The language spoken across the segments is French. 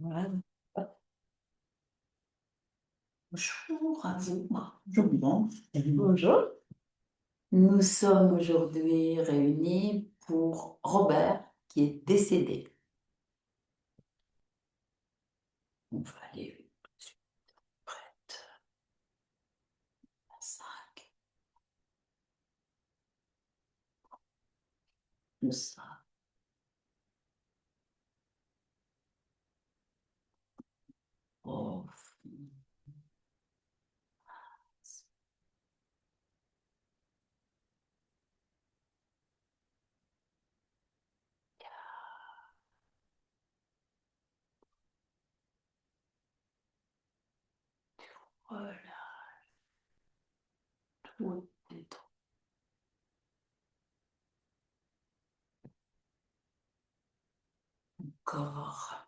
Voilà. Bonjour à vous. Bonjour. Bonjour. Nous sommes aujourd'hui réunis pour Robert qui est décédé. On va aller prête à 5. Tout ça. Oh, voilà, tout est ton corps.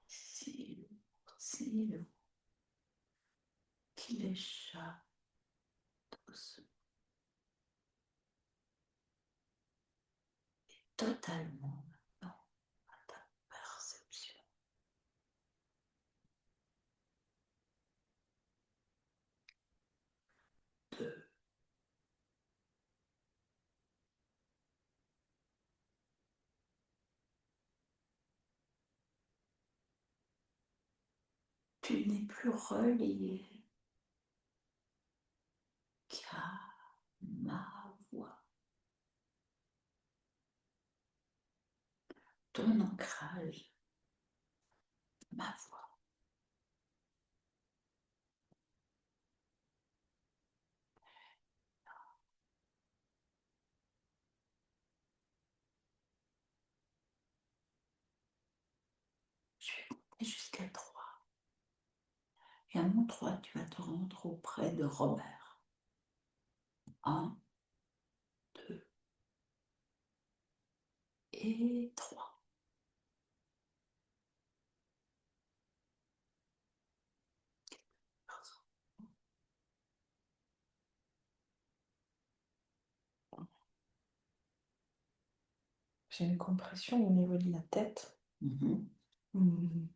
Si, si, qu'il échappe doucement, totalement dans ta perception de tu n'es plus relié qu'à ma voix. Ton ancrage, ma voix. Je vais compter jusqu'à 3. Et à mon 3, tu vas te rendre auprès de Robert. 1, 2 et 3. J'ai une compression au niveau de la tête. Mhm. Mm.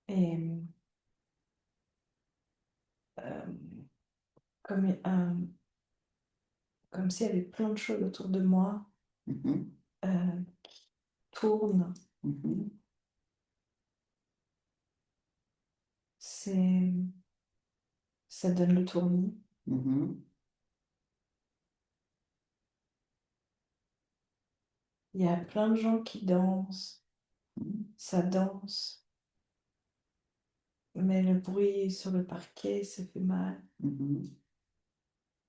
Et euh, comme, comme s'il y avait plein de choses autour de moi Mhm. qui tournent. Mhm. C'est, ça donne le tournis. Mhm. Il y a plein de gens qui dansent. Ça danse. Mais le bruit sur le parquet, ça fait mal. Mhm.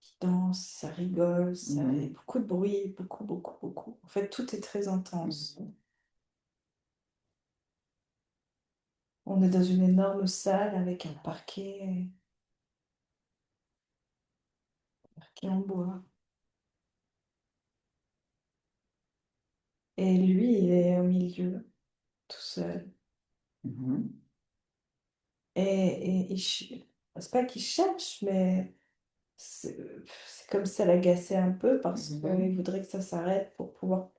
Qui danse, ça rigole, il y a Mhm. beaucoup de bruit, beaucoup, beaucoup, beaucoup. En fait, tout est très intense. Mhm. On est dans une énorme salle avec un parquet en bois. Et lui, il est au milieu, tout seul. Mhm. C'est pas qu'il cherche, mais c'est comme ça l'agaçait un peu parce Mhm. qu'il voudrait que ça s'arrête pour pouvoir,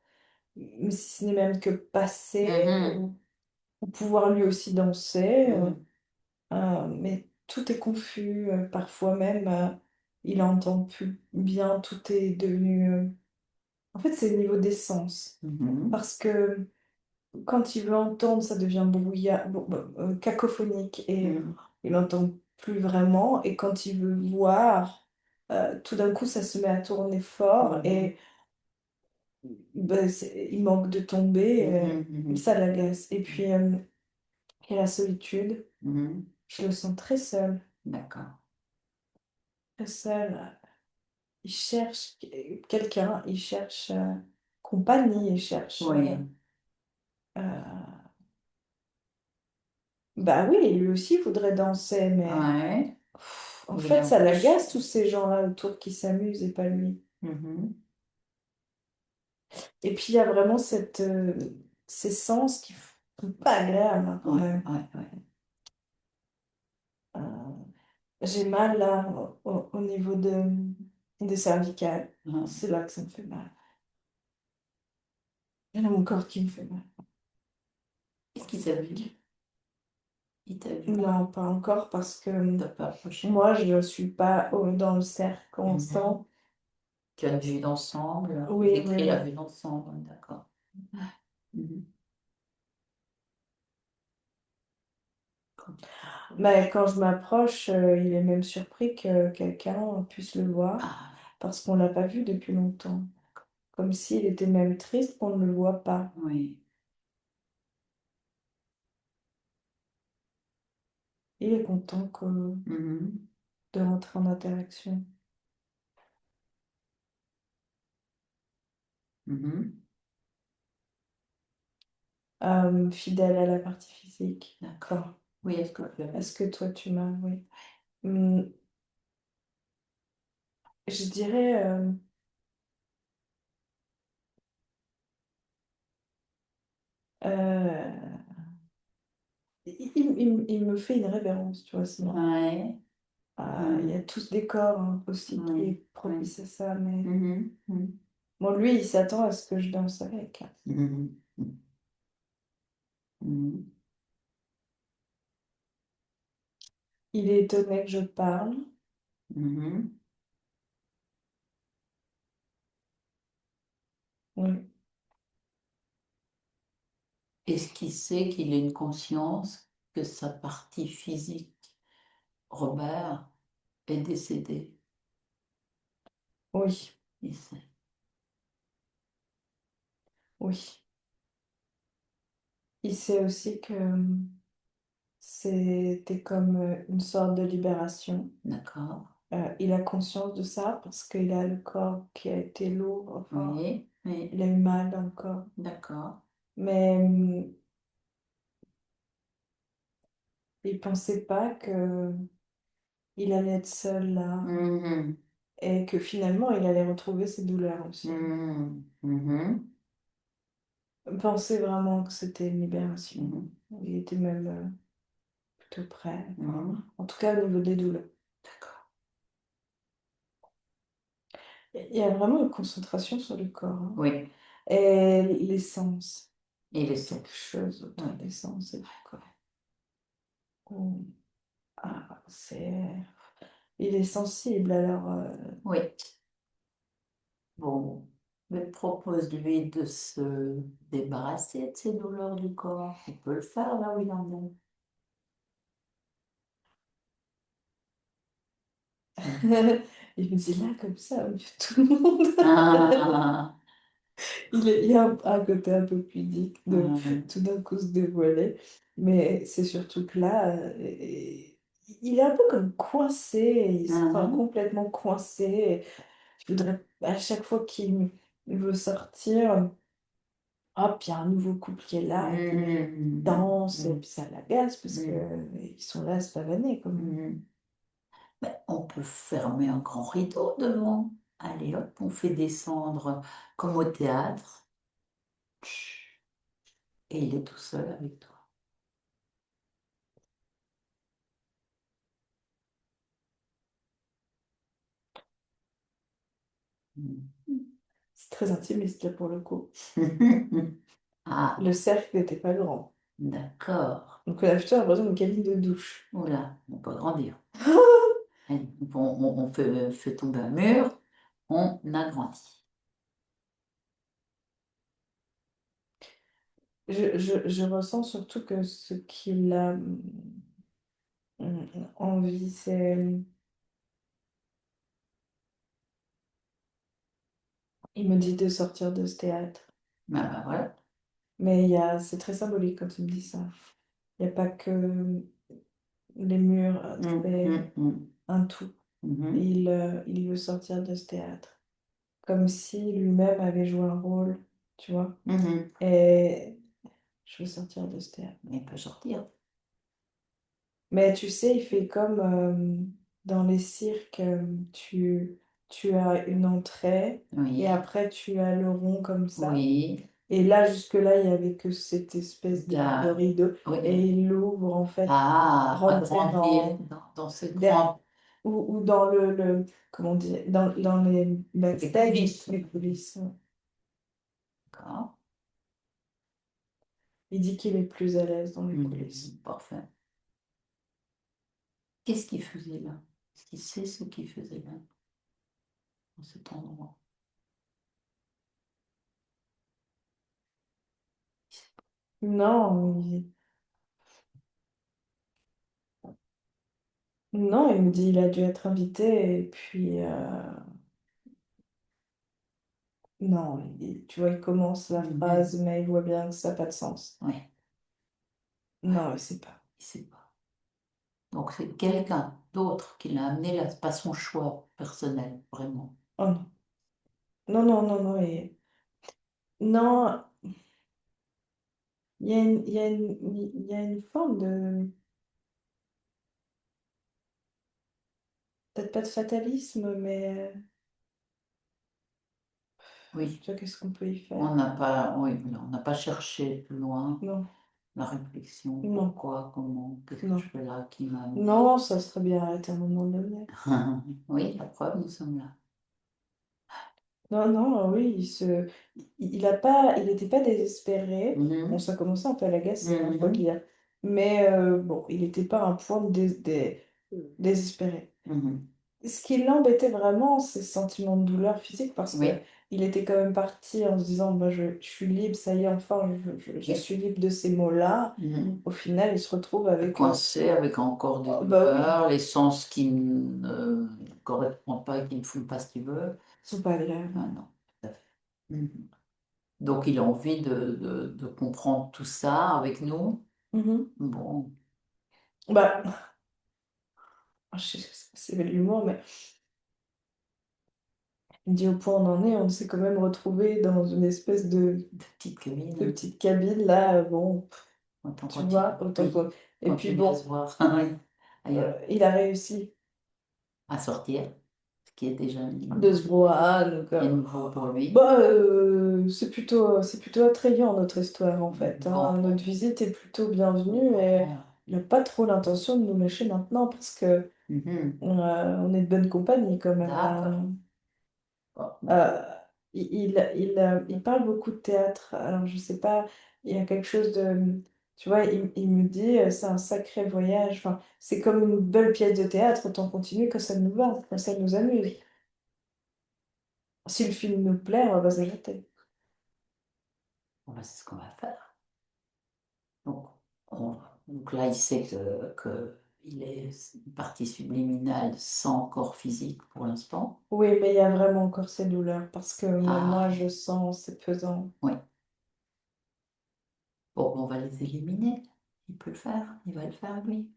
mais si ce n'est même que passer Mhm. ou pouvoir lui aussi danser. Mhm. Mais tout est confus, parfois même, il entend plus bien, tout est devenu. En fait, c'est le niveau des sens. Mhm. Parce que quand il veut entendre, ça devient brouillard, cacophonique et Mhm. il n'entend plus vraiment. Et quand il veut voir, tout d'un coup, ça se met à tourner fort Mhm. et ben, il manque de tomber. Et Mhm. ça l'agace. Et puis, il y a la solitude. Mhm. Je le sens très seul. D'accord. Très seul. Il cherche quelqu'un, il cherche compagnie, il cherche Oui. euh, Bah oui, lui aussi voudrait danser, mais Ouais. en Il fait, ça l'empêche. l'agace tous ces gens-là autour qui s'amusent et pas lui. Mhm. Et puis il y a vraiment ces sens qui sont pas agréables hein, quand Ouais, même. ouais, ouais. Euh, j'ai mal là au niveau des cervicales. Ouais. C'est là que ça me fait mal. Il y a mon corps qui me fait mal. Qu'est-ce qu'il t'a vu? Il t'a vu? Non, pas encore parce que T'as pas approché. moi, je ne suis pas dans le cercle Mhm. constant. Tu as une vue d'ensemble. Vous Oui, oui, décrit la oui. vue d'ensemble, d'accord. Mhm. Quand tu Mais t'approches. quand je m'approche, il est même surpris que quelqu'un puisse le voir Ah, parce qu'on l'a pas vu depuis longtemps. Comme s'il était même triste qu'on ne le voit pas. oui. Il est content Mhm. de rentrer en interaction. Mhm. Fidèle à la partie physique. D'accord. Enfin, Oui, est-ce que tu as vu? est-ce que toi tu m'as... Oui. Hum, je dirais... euh, il me fait une révérence, tu vois, sinon. Ouais. Il y a Mhm. tout ce décor hein, aussi qui Oui, est oui. propice à ça, mais Mhm. Mhm. bon, lui, il s'attend à ce que je danse avec. Hein. Mhm. Mhm. Il est étonné que je parle. Mhm. Oui, Est-ce qu'il sait qu'il a une conscience que sa partie physique, Robert, est décédée? oui, Il sait. oui. Il sait aussi que c'était comme une sorte de libération. D'accord. Il a conscience de ça parce qu'il a le corps qui a été lourd, enfin, Oui, oui. il a eu mal dans le corps. D'accord. Mais il pensait pas que il allait être seul là Mhm. et que finalement il allait retrouver ses douleurs aussi. Mhm. Mhm. Il pensait vraiment que c'était une libération. Mhm. Il était même plutôt prêt. Enfin, Mhm. en tout cas, au niveau des douleurs. D'accord. Il y a vraiment une concentration sur le corps. Hein. Oui. Et l'essence. Et les Quelque sons. chose Oui. autour des sens et du corps. Oh, il est sensible, alors Oui. Bon. Je propose lui de se débarrasser de ses douleurs du corps. Il peut le faire là où il en est. Mhm. il me dit là comme ça, au milieu de tout le monde. Ah, Il y a un côté un peu pudique de mhm. tout d'un coup se dévoiler, mais c'est surtout que là, il est un peu comme coincé, il se sent Mhm. complètement coincé. Je voudrais à chaque fois qu'il veut sortir, hop, il y a un nouveau couple qui est là, et puis Mhm. danse, et Mhm. puis ça l'agace parce que Mhm. ils sont là à se pavaner quand même. Mhm. Mais on peut fermer un grand rideau devant. Allez hop, on fait descendre comme au théâtre. Chut. Et il est tout seul avec toi. C'est très intimiste là pour le coup. Mhm. Le Ah, cercle n'était pas grand. d'accord. Donc on a plutôt l'impression d'une cabine de douche. Oula, on peut grandir. Allez, on fait tomber un mur, on agrandit. Je ressens surtout que ce qu'il a envie, c'est... Il me dit de sortir de ce théâtre. Ben voilà. Mais c'est très symbolique quand il me dit ça. Il n'y a pas que les murs, Mm, c'est mm, mm. un tout. Mhm. Il veut sortir de ce théâtre. Comme si lui-même avait joué un rôle, tu vois. Mhm. Et je veux sortir de ce théâtre. Mais il peut sortir. Mais tu sais, il fait comme dans les cirques, tu as une entrée et Oui, après tu as le rond comme ça. oui. Et là, jusque-là, il n'y avait que cette espèce de Là, rideau. Et oui. il l'ouvre en fait pour Ah, rentrer agrandir dans ces der- grands ou dans comment dire, dans les les backstage, coulisses. les coulisses. D'accord. Il dit qu'il est plus à l'aise dans les coulisses. Mhm, parfait. Qu'est-ce qu'il faisait là? Est-ce qu'il sait ce qu'il faisait là, dans cet endroit? Non, non, il me dit il a dû être invité et puis non, tu vois, il commence la Mhm. phrase, mais il voit bien que ça n'a pas de sens. Oui, Non, il sait pas. il sait pas. Donc c'est quelqu'un d'autre qui l'a amené là, c'est pas son choix personnel, vraiment. Oh non. Non, non, non, non. Non, il y a une forme de, peut-être pas de fatalisme, mais Oui, tu vois, qu'est-ce qu'on peut y faire? on n'a pas, oui, voilà, on n'a pas cherché plus loin Non, la réflexion. non, Pourquoi, comment, qu'est-ce que je non. fais là, qui m'a amené? Non, ça serait bien arrêté à un moment donné. Oui, la preuve, nous sommes là. Non, non, oui, il n'était pas désespéré. Bon, Mhm, ça commençait un peu à l'agacer, hein, faut le mhm, dire. Mais bon, il n'était pas à un point de désespéré. mhm. Ce qui l'embêtait vraiment, c'est ce sentiment de douleur physique, parce que Oui, il était quand même parti en se disant, bah, je suis libre, ça y est, enfin, je oui. suis libre de ces mots-là. Mhm. Au final, il se retrouve avec, Coincé avec encore des oh, bah oui, douleurs, les sens qui ne correspondent pas et qui ne font pas ce qu'ils veulent. ils sont pas agréables. Ah non, tout à fait. Mhm. Donc il a envie de comprendre tout ça avec nous. Mhm. Bon, Bah, je sais que c'est de l'humour, mais il dit au point où on en est, on s'est quand même retrouvé dans une espèce de petites de cabines, petite cabine, là, bon, autant tu vois, continuer. autant Oui, que... Et puis continuer à bon, se voir oui, ailleurs, il a réussi à sortir, ce qui est déjà de ce brouhaha, donc... est nouveau pour lui. Bah, c'est plutôt attrayant notre histoire en fait, Bon, hein. Notre visite est plutôt bienvenue et bon. il n'a pas trop l'intention de nous lâcher maintenant parce que Mhm. on est de bonne compagnie quand même là. D'accord. Bon, bon. Euh, il parle beaucoup de théâtre, alors je sais pas, il y a quelque chose de... Tu vois, il me dit c'est un sacré voyage, enfin, c'est comme une belle pièce de théâtre, autant continuer que ça nous va, que ça nous amuse. Si le film nous plaît, on va s'arrêter. Bon, ben, c'est ce qu'on va faire. Donc, donc là, il sait que il est une partie subliminale sans corps physique pour l'instant. Oui, mais il y a vraiment encore ces douleurs parce que même moi, Ah, je sens, c'est pesant. oui. Bon, on va les éliminer. Il peut le faire. Il va le faire, lui.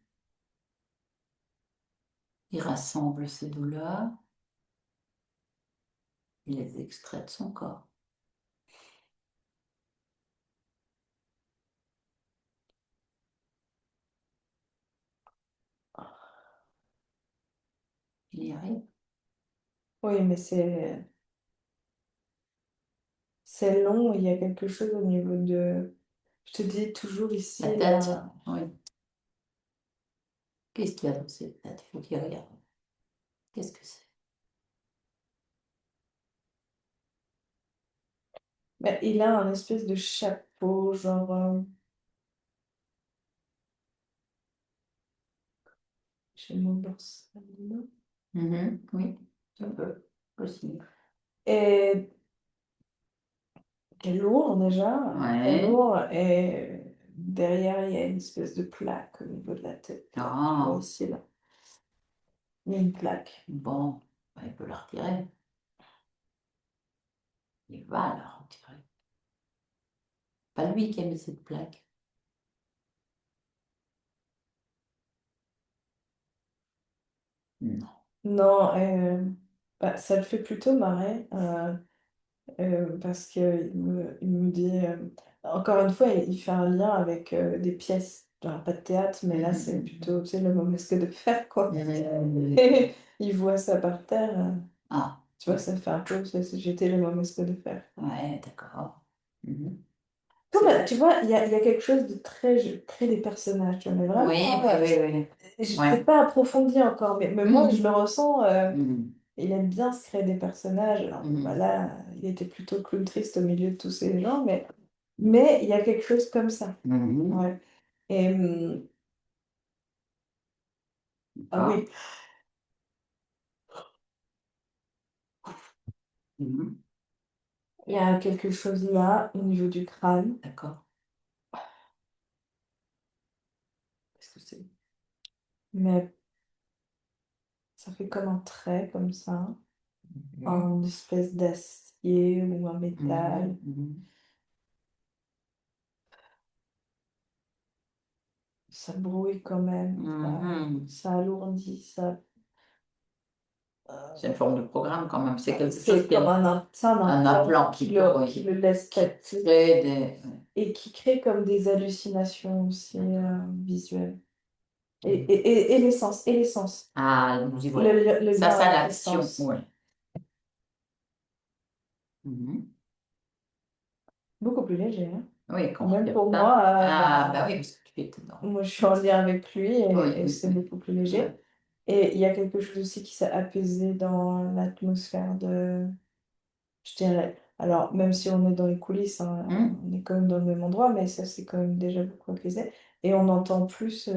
Il rassemble ses douleurs. Il les extrait de son corps. Il y arrive. Oui, mais c'est long, il y a quelque chose au niveau de... Je te dis toujours La ici, tête, là. oui. Qu'est-ce qu'il y a dans cette tête? Il faut qu'il regarde. Qu'est-ce que c'est? Mais il a un espèce de chapeau, genre... j'ai le mot Borsalino. Mhm, oui, ça peut. Possible. Et qui est lourd déjà, très Ouais. lourd. Et derrière, il y a une espèce de plaque au niveau de la tête, là. Tu vois Ah, ici, là. Il y a une plaque. bon. Ben, il peut la retirer. Il va la retirer. Pas lui qui a mis cette plaque. Non. Non, bah, ça le fait plutôt marrer. Parce qu'il il me dit, encore une fois, il fait un lien avec des pièces. genre, pas de théâtre, mais là, c'est Mhm. plutôt, tu sais, le mot masque de fer, quoi. Mhm. Et il voit ça par terre. Ah, Tu vois, ça fait un peu, si j'étais le mot masque de fer. ouais, d'accord. Mhm. Comme, C'est... tu vois, il y a quelque chose de très, je crée des personnages, tu vois, mais Oui, vraiment, oui, oui, oui. je Ouais. n'ai pas approfondi encore, mais moi, je le Mhm. ressens, Mhm. il aime bien se créer des personnages. Alors, bon, bah Mhm. là, il était plutôt clown triste au milieu de tous ces gens, mais il y a quelque chose comme ça. Mhm. Ouais. Et, ah D'accord. oui, Mhm. il y a quelque chose là, au niveau du crâne. D'accord. Qu'est-ce que c'est? Mais ça fait comme un trait, comme ça, Mhm. en espèce d'acier ou un métal. Mhm. Mhm. Ça brouille quand même, Mhm. ça alourdit, ça. C'est une forme de programme quand même. C'est quelque chose C'est qui comme est c'est un un implant implant qui, qui oui, le laisse qui passer crée des... et qui crée comme des hallucinations aussi D'accord. visuelles. Mhm. Et l'essence, et l'essence. Ah, nous y voilà. Le Ça, lien ça, avec l'action, l'essence. oui. Mhm. Beaucoup plus léger, hein. Oui, qu'on Même regarde pour pas. moi, Ah, bah oui, parce que tu étais dans... moi je suis en lien avec lui Oui, et oui, c'est oui. beaucoup plus Ouais. léger. Et il y a quelque chose aussi qui s'est apaisé dans l'atmosphère de, je dirais. Alors, même si on est dans les coulisses, hein, Mhm. on est quand même dans le même endroit, mais ça c'est quand même déjà beaucoup apaisé. Et on entend plus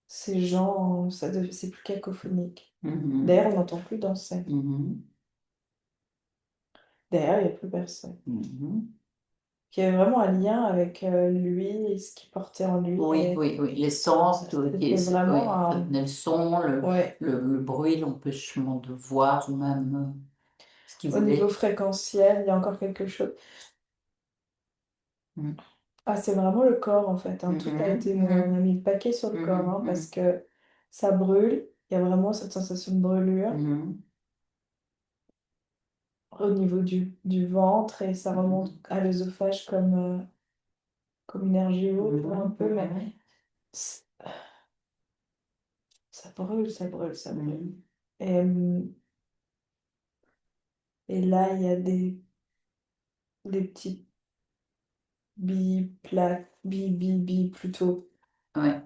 ces gens, c'est plus cacophonique. Mhm. D'ailleurs, on n'entend plus dans scène. Mhm. D'ailleurs, il n'y a plus personne. Mhm. Il y avait vraiment un lien avec lui et ce qu'il portait en lui. Oui, Et oui, oui. L'essence, tout, c'était oui, vraiment ça un... tenait le son, Ouais, le bruit, l'empêchement de voir, ou même ce qu'il au niveau voulait. fréquentiel, il y a encore quelque chose. Mhm. Ah, c'est vraiment le corps en fait, hein. Tout a Mhm. été... On a Mhm. mis le paquet sur le corps, Mhm. hein, parce Mhm. que ça brûle. Il y a vraiment cette sensation de brûlure Mhm. au niveau du ventre et ça remonte Mhm. à l'œsophage comme, comme une énergie haute, tu vois, un Mhm. peu, mais Mhm. c- ça brûle, ça brûle, ça brûle. Mhm. Et, et là, il y a des petites billes, plaques, billes plutôt, Ouais,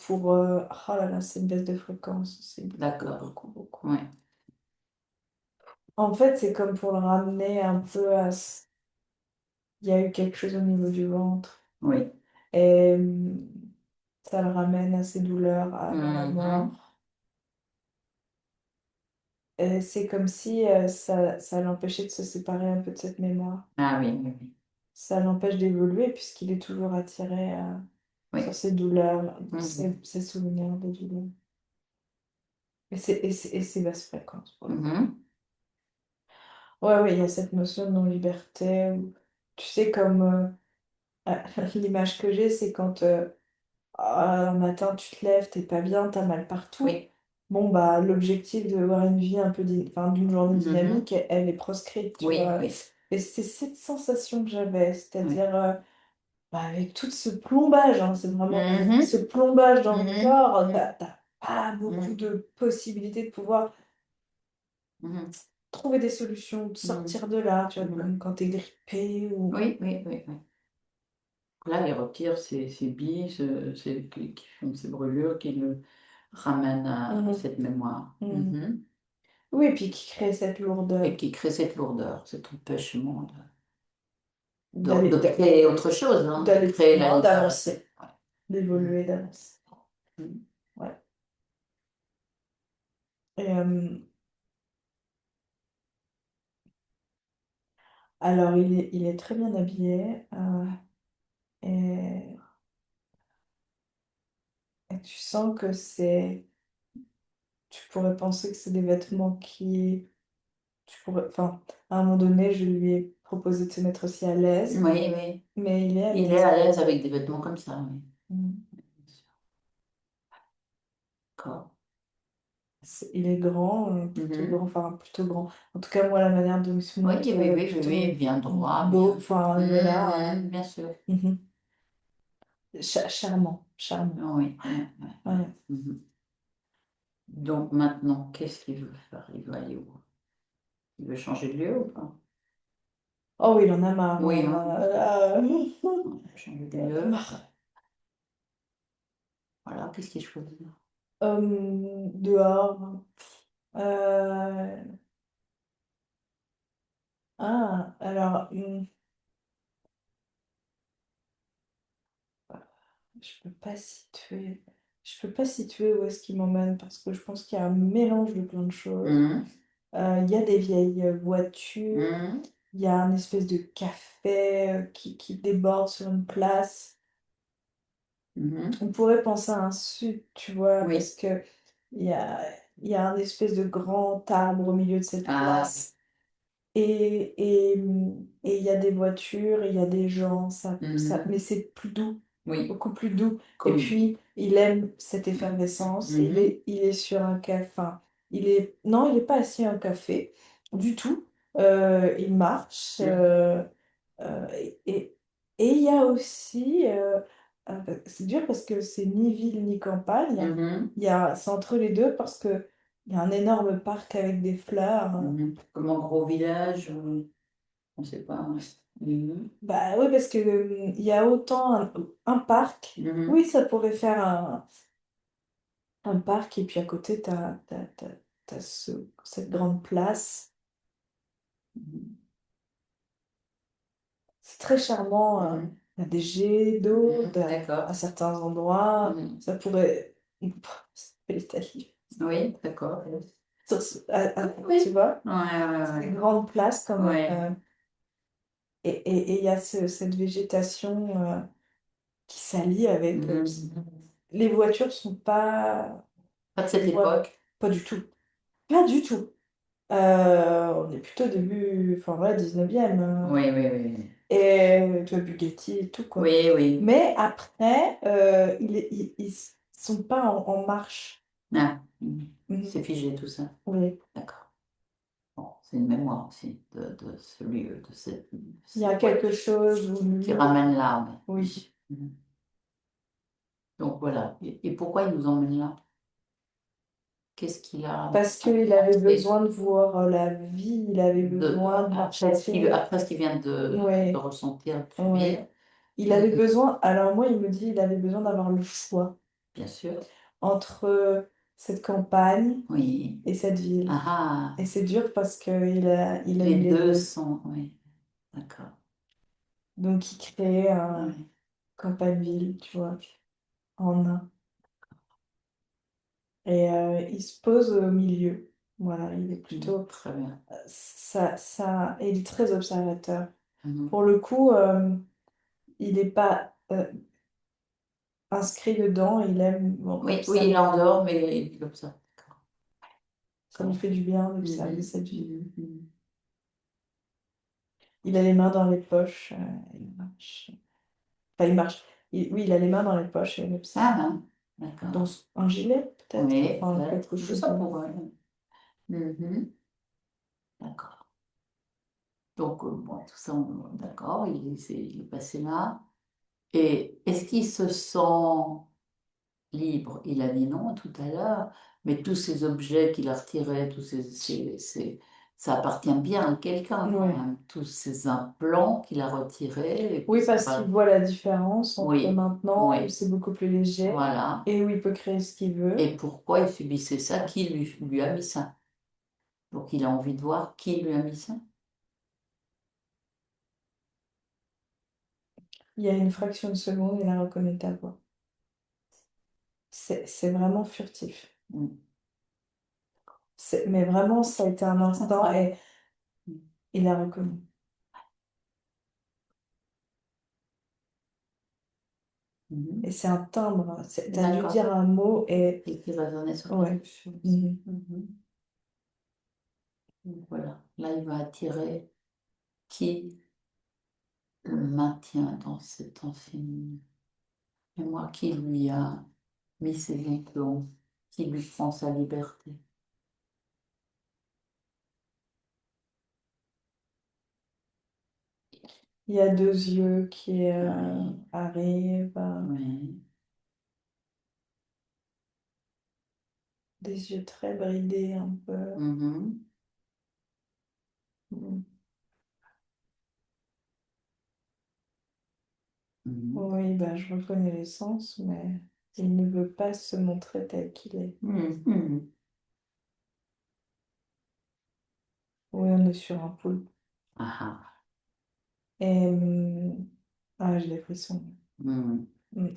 pour... oh là là, c'est une baisse de fréquence, c'est beaucoup, d'accord. beaucoup, beaucoup. Ouais. En fait, c'est comme pour le ramener un peu à... Il y a eu quelque chose au niveau du ventre. Oui. Et ça le ramène à ses douleurs avant la Mhm. mort. Et c'est comme si ça l'empêchait de se séparer un peu de cette mémoire. Ah oui, oui, oui. Ça l'empêche d'évoluer puisqu'il est toujours attiré sur Oui. ses douleurs, Mhm. ses souvenirs de douleurs. Et ses basses fréquences pour le coup. Mhm. Ouais, ouais, il y a cette notion de non-liberté. Tu sais, comme l'image que j'ai, c'est quand un matin tu te lèves, t'es pas bien, t'as mal partout. Oui. Bon, bah, l'objectif de avoir une vie un peu, enfin, d'une journée Mhm. dynamique, elle est proscrite, tu Oui, vois. oui. Et c'est cette sensation que j'avais, Oui. c'est-à-dire bah, avec tout ce plombage, hein, c'est vraiment ce Mhm. plombage dans le Mhm. corps, Mhm. t'as pas beaucoup Mhm. de possibilités de pouvoir Mhm. trouver des solutions, de Mhm. sortir de là, tu vois, Mhm. comme quand t'es grippé ou... Oui, oui, oui, oui. Là, il retire ces billes qui font ces brûlures, qui le ramènent à Mhm, cette mémoire. mhm. Mhm. Oui, et puis qui crée cette lourdeur Et qui crée cette lourdeur, cet empêchement d'aller de créer autre chose, hein, de d'aller plus créer la loin, liberté. d'avancer, Ouais. Mhm. d'évoluer, d'avancer. Mhm. Ouais. Et, alors, il est très bien habillé et, et tu sens que c'est... Tu pourrais penser que c'est des vêtements qui... Tu pourrais, enfin, à un moment donné, je lui ai proposé de se mettre aussi à l'aise, Oui, oui. mais il est à Il est l'aise. à l'aise avec des vêtements comme ça, oui. Mm. D'accord. Il est grand, plutôt grand, Mhm. enfin plutôt grand. En tout cas, moi, la manière dont il se Oui, montre, oui, oui, oui, oui, plutôt bien droit, beau, bien. enfin voilà. Mhm, bien sûr. Mhm. Charmant, charmant. Oui, oui, oui, oui. Ouais. Mhm. Donc maintenant, qu'est-ce qu'il veut faire? Il veut aller où? Il veut changer de lieu ou pas? Oh, il en a marre, Oui, hein, hein. là. Changer de Il en a lieu. marre. Voilà, qu'est-ce qu'il choisit? Dehors. Euh, Ah, alors, je peux pas situer. Je peux pas situer où est-ce qu'il m'emmène parce que je pense qu'il y a un mélange de plein de choses. Mhm. Il y a des vieilles voitures, Mhm. il y a un espèce de café qui déborde sur une place. Mhm. On pourrait penser à un sud, tu vois, Oui. parce que il y a, il y a un espèce de grand arbre au milieu de cette Ah, place. Et il y a des voitures, il y a des gens, mhm. mais c'est plus doux, Oui. beaucoup plus doux. Et Comme. puis, il aime cette effervescence. Mhm. Il est sur un café. Enfin, non, il n'est pas assis à un café du tout. Il marche. Mhm. Euh, et, et- et il y a aussi, c'est dur parce que c'est ni ville ni campagne. Mhm. C'est entre les deux parce que il y a un énorme parc avec des fleurs. Mhm. Comme un gros village, on ne sait pas. Mhm. Bah oui, parce que il y a autant un parc. Mhm. Oui, ça pourrait faire un parc, et puis à côté, t'as cette grande place. Mhm. C'est très charmant. Mhm. Il y a des jets d'eau Mhm. à D'accord. certains endroits. Mhm. Ça pourrait. Ça fait l'Italie. Oui, d'accord. Tu Oui. vois, Ouais, c'est une ouais, grande place quand ouais. même. Ouais. Et il y a cette végétation qui s'allie avec. Mhm. Les voitures sont pas. Pas de Tu cette vois, époque. pas du tout. Pas du tout. On est plutôt début, enfin voilà, 19e. Oui, oui, oui. Et tu vois, Bugatti et tout, quoi. Oui, oui. Mais après, ils sont pas en marche. Ah, mhm. Mhm. C'est figé tout ça. Oui. D'accord. Bon, c'est une mémoire aussi de ce lieu, de Il y a cette quelque voiture chose où qui lui. ramène là. Ouais. Oui. Mhm. Donc voilà. Et pourquoi il nous emmène là? Qu'est-ce qu'il a Parce qu'il avait apprécié besoin de voir la vie, il avait besoin de marcher. après ce qu'il vient de Oui, ressentir, de subir? oui. Il avait besoin, alors moi, il me dit, il avait besoin d'avoir le choix Bien sûr. entre cette campagne Oui. et cette ville. Ah Et ah. c'est dur parce il Les aime les deux deux. sont. Oui. D'accord. Donc il crée un Oui. campagne-ville, tu vois, en un. Et il se pose au milieu. Voilà, il est plutôt. Très bien. Et il est très observateur. Mhm. Pour le coup, il n'est pas inscrit dedans, il aime bon, Oui, oui, il observer. endort, mais il est comme ça. D'accord. Ça lui D'accord. fait du bien d'observer Mhm. cette vie. Mhm. Mhm. Il a les mains dans les poches, il marche. Enfin, il marche. Oui, il a les mains dans les poches et il observe. Ah, ah. Dans D'accord. un gilet, peut-être. Oui, Enfin, peut-être. quelque Je chose sais de. pas. Mhm. D'accord. Donc, bon, tout ça, d'accord, il est passé là. Et est-ce qu'il se sent libre? Il a dit non tout à l'heure, mais tous ces objets qu'il a retirés, ça appartient bien à quelqu'un quand Ouais. même. Tous ces implants qu'il a retirés, et puis Oui, ça parce qu'il va. voit la différence entre Oui, maintenant, où oui, c'est beaucoup plus léger, voilà. et où il peut créer ce qu'il veut. Et pourquoi il subissait ça? Qui lui a mis ça? Donc il a envie de voir qui lui a mis ça. Il y a une fraction de seconde, il a reconnu ta voix. C'est vraiment furtif. Mm. Mais vraiment, ça a été un instant et Mm. il a reconnu. Et Mhm. c'est un timbre. T'as dû D'accord. dire un mot et. Et qui résonnait sur Ouais. quelque chose. Mhm. Mhm. Donc voilà, là il va attirer qui le maintient dans cette ancienne mémoire, qui lui a mis ses implants, qui lui prend sa liberté. Il y a deux yeux qui Oui, arrivent. oui, des yeux très bridés, un peu. Mhm. Mm. Mhm. Oui, bah, je reconnais l'essence, mais il ne veut pas se montrer tel qu'il est. Mhm. Mhm. Oui, on est sur un poulpe. Ah, ah. Et... ah, j'ai des frissons. Mhm. Mm.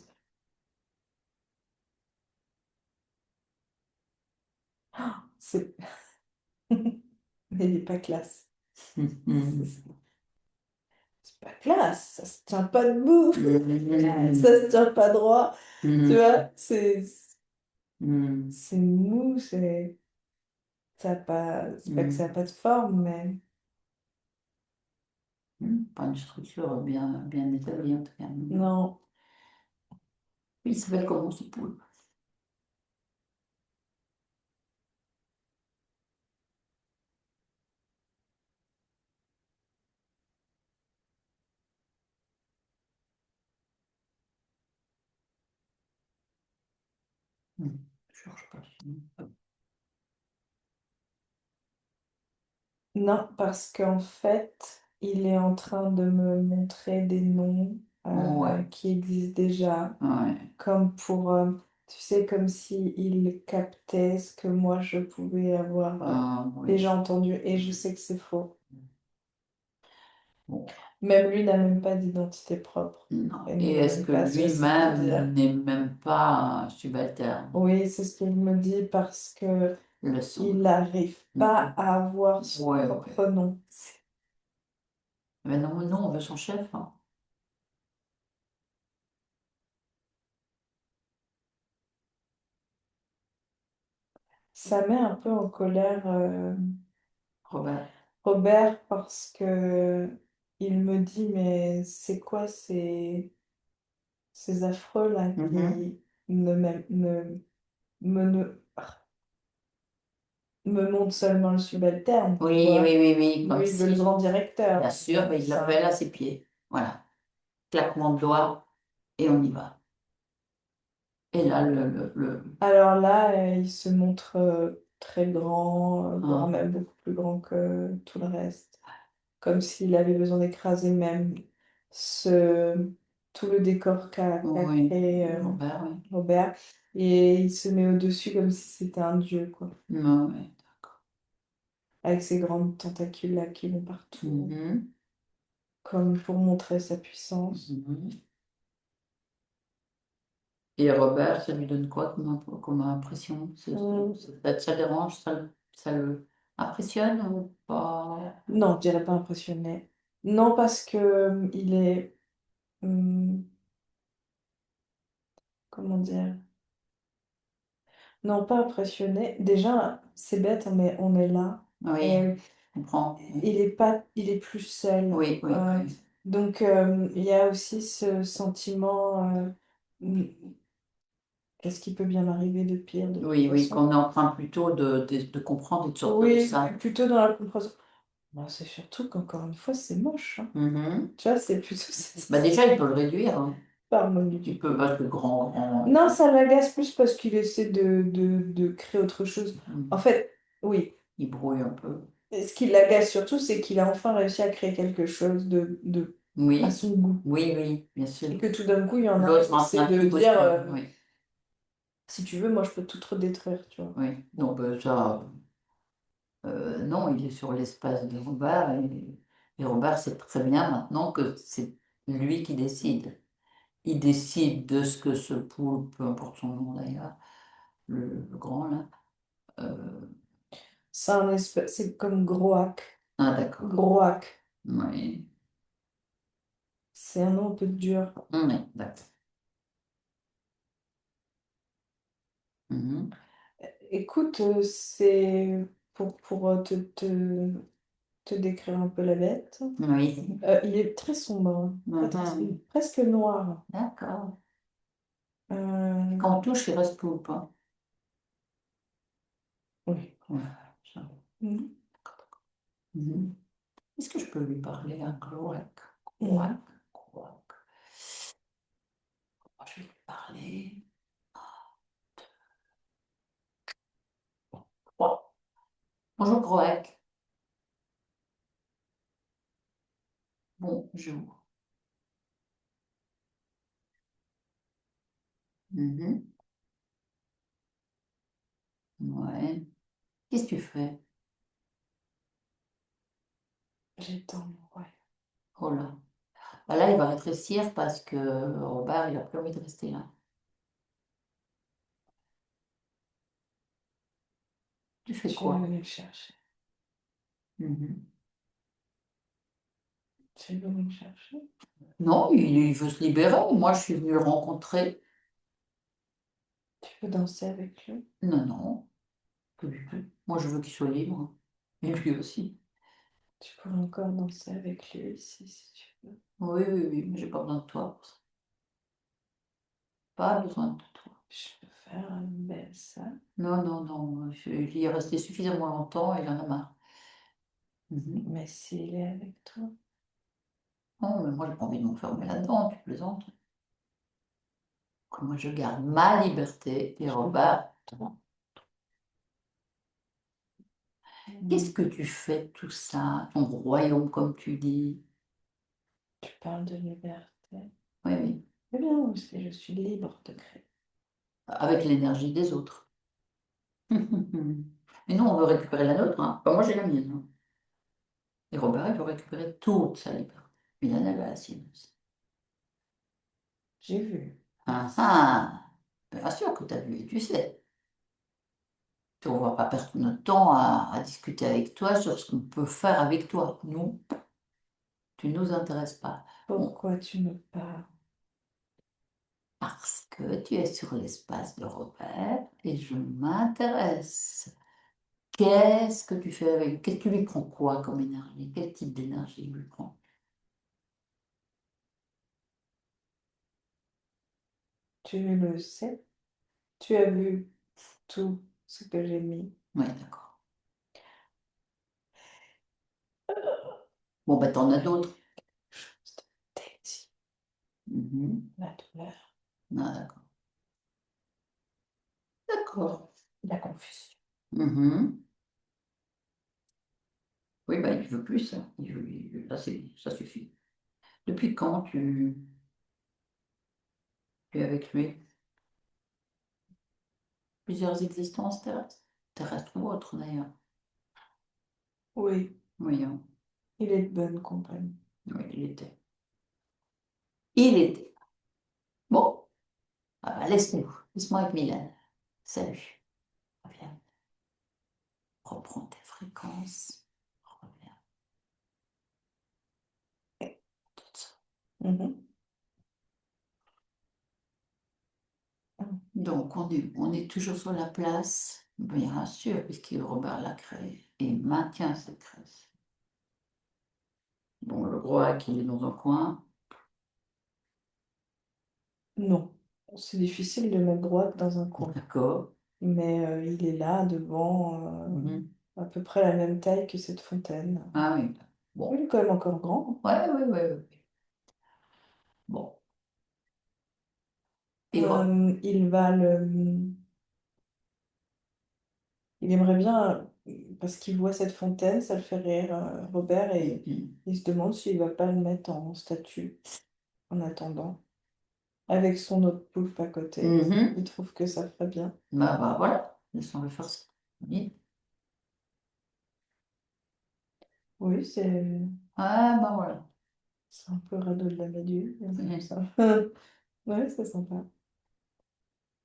C'est... Mais il n'est pas classe. Mhm. C'est pas classe, ça se tient pas debout, Mhm. ça se tient pas droit. Tu Mhm. vois, Mhm. c'est mou, ça a pas, c'est pas que ça n'a Mhm. pas de forme, mais Pas une structure bien établie en tout cas. Mhm. non. Il s'appelle comment ce poule? Je cherche pas. Non, parce qu'en fait, il est en train de me montrer des noms Ouais, qui existent déjà, ouais. comme pour, tu sais, comme si il captait ce que moi je pouvais avoir Ah, oui. déjà entendu, et je sais que c'est faux. Bon. Même lui n'a même pas d'identité propre Non. et Et n'est est-ce même que pas ceci pour dire. lui-même n'est même pas un subalterne? Oui, c'est ce qu'il me dit parce que Le son. il n'arrive pas Mhm. à avoir son Ouais, propre ouais. nom. Mais non, non, on veut son chef, hein. Ça met un peu en colère Robert. Robert parce que il me dit mais c'est quoi ces affreux là Mhm. qui me, me montrent seulement le subalterne, tu Oui, oui, vois. oui, oui, comme Lui, il veut le grand si, directeur. bien sûr, mais il l'appelle à ses pieds. Voilà. Claquement de doigts et on y va. Et là, Alors là, il se montre très grand, voire ah, même beaucoup plus grand que tout le reste. Comme s'il avait besoin d'écraser même ce, tout le décor qu'a oui, créé Robert, oui. Robert. Et il se met au-dessus comme si c'était un dieu, quoi. Ah, oui, d'accord. Avec ses grandes tentacules là qui vont partout, Mhm. comme pour montrer sa puissance. Mhm. Et Robert, ça lui donne quoi comme impression? Hmm. Ça dérange, ça le impressionne ou pas? Non, je dirais pas impressionné. Non, parce que il est... hmm, comment dire? Non, pas impressionné. Déjà, c'est bête, hein, mais on est là. Oui, Et je comprends. il est pas, il est plus seul. Oui, oui, oui. Donc, il y a aussi ce sentiment, hmm, qu'est-ce qui peut bien m'arriver de pire de toute Oui, oui, façon? qu'on est en train plutôt de comprendre et de sortir de Oui, ça. plutôt dans la compréhension. Bon, c'est surtout qu'encore une fois, c'est moche, hein. Mhm. Tu vois, c'est plutôt cette Bah déjà, il peut le réduire, hein. Il peut harmonie. parce que grand. Non, ça l'agace plus parce qu'il essaie de créer autre chose. En Mhm. fait, oui. Il brouille un peu. Et ce qui l'agace surtout, c'est qu'il a enfin réussi à créer quelque chose à Oui, son goût. oui, oui, bien sûr. Et que tout d'un coup, il y en a un L'autre qui essaie un de truc dire aussi. Oui, si tu veux, moi, je peux tout te détruire, tu vois. oui. Donc ça, non, il est sur l'espace de Robert et Robert sait très bien maintenant que c'est lui qui décide. Il décide de ce que ce poule, peu importe son nom d'ailleurs, le grand là. euh, C'est comme Groak. Ah d'accord. Groak. Oui, C'est un nom un peu dur. oui, d'accord. Mhm. Écoute, c'est pour te décrire un peu la bête. Oui. Il est très sombre, hein. Très, très sombre. Mhm. Presque noir. D'accord. Et Euh, quand on touche, il reste poulpe, hein. oui. Ouais, ça. Mhm. Mhm. Est-ce que je peux lui parler à Cloac? Cloac, Mhm. Cloac. Je vais lui parler. Bonjour Croac. Bonjour. Mhm. Ouais. Qu'est-ce que tu fais? J'étends, ouais. Oh là. Bah là, il va rétrécir parce que Robert, il a plus envie de rester là. Tu fais Je vais quoi? venir le chercher. Mhm. Je vais venir le chercher. Non, il veut se libérer. Moi, je suis venue le rencontrer. Tu peux danser avec lui. Non, non, pas du tout. Moi, je veux qu'il soit libre. Et lui aussi. Tu pourrais encore danser avec lui ici, si tu veux. Oui, oui, oui, mais j'ai pas besoin de toi pour ça. Pas besoin de toi. Je peux faire une belle ça. Non, non, non. Il y est resté suffisamment longtemps, il en a marre. Mhm. Mais s'il est avec toi, Non, mais moi, j'ai pas envie de m'enfermer là-dedans, tu plaisantes. Que moi, je garde ma liberté et je peux Robert. toi. Qu'est-ce que tu fais de tout ça, ton royaume, comme tu dis? Tu parles de liberté. Oui, oui, Eh bien, aussi, je suis libre de créer. avec l'énergie des autres. Mais nous, on veut récupérer la nôtre, hein. Enfin, moi, j'ai la mienne, hein. Et Robert, il veut récupérer toute sa liberté. Il en avait la sienne aussi. J'ai vu. Ah ah! Bien sûr que tu as vu et tu sais. On ne va pas perdre notre temps à discuter avec toi sur ce qu'on peut faire avec toi. Nous, tu ne nous intéresses pas. On- Pourquoi tu me parles? Parce que tu es sur l'espace de Robert et je m'intéresse. Qu'est-ce que tu fais avec? Qu'est-ce que tu lui prends quoi comme énergie? Quel type d'énergie lui prends? Tu le sais. Tu as vu tout ce que j'ai mis. Oui, d'accord. Bon, ben, t'en as d'autres. Chose de désir, Mhm. la douleur, Ah, d'accord. D'accord. la confusion. Mhm. Oui, ben, il veut plus ça. Là, ça suffit. Depuis quand tu es avec lui? Plusieurs existences terrestres? Terrestres ou autres, d'ailleurs. Oui, Oui, hein. il est de bonne compagnie. Oui, il était. Il était. Bon, ah bah, laisse-nous. Laisse-moi avec Mylène. Salut. Reviens. Reprends tes fréquences. Reviens. Tout ça. Mhm. Donc, on est toujours sur la place, bien sûr, puisque Robert l'a créé et maintient cette création. Bon, le roi qui est dans un coin, Non, c'est difficile de mettre droite dans un coin. d'accord. Mais il est là, devant, Mhm. à peu près la même taille que cette fontaine. Ah oui, Il bon. est quand même encore grand. Ouais, ouais, ouais, ouais. Bon. Et Il va le... Il aimerait bien, parce qu'il voit cette fontaine, ça le fait rire, Robert, et Mhm. il se demande s'il va pas le mettre en statue en attendant, avec son autre poulpe à côté. Mhm. Il trouve que ça ferait bien. Bah, voilà, laissons-le faire ça. Oui. Oui, Ah, bah voilà. c'est un peu radeau de la méduse, mais c'est comme Mhm. ça. Ouais, c'est sympa.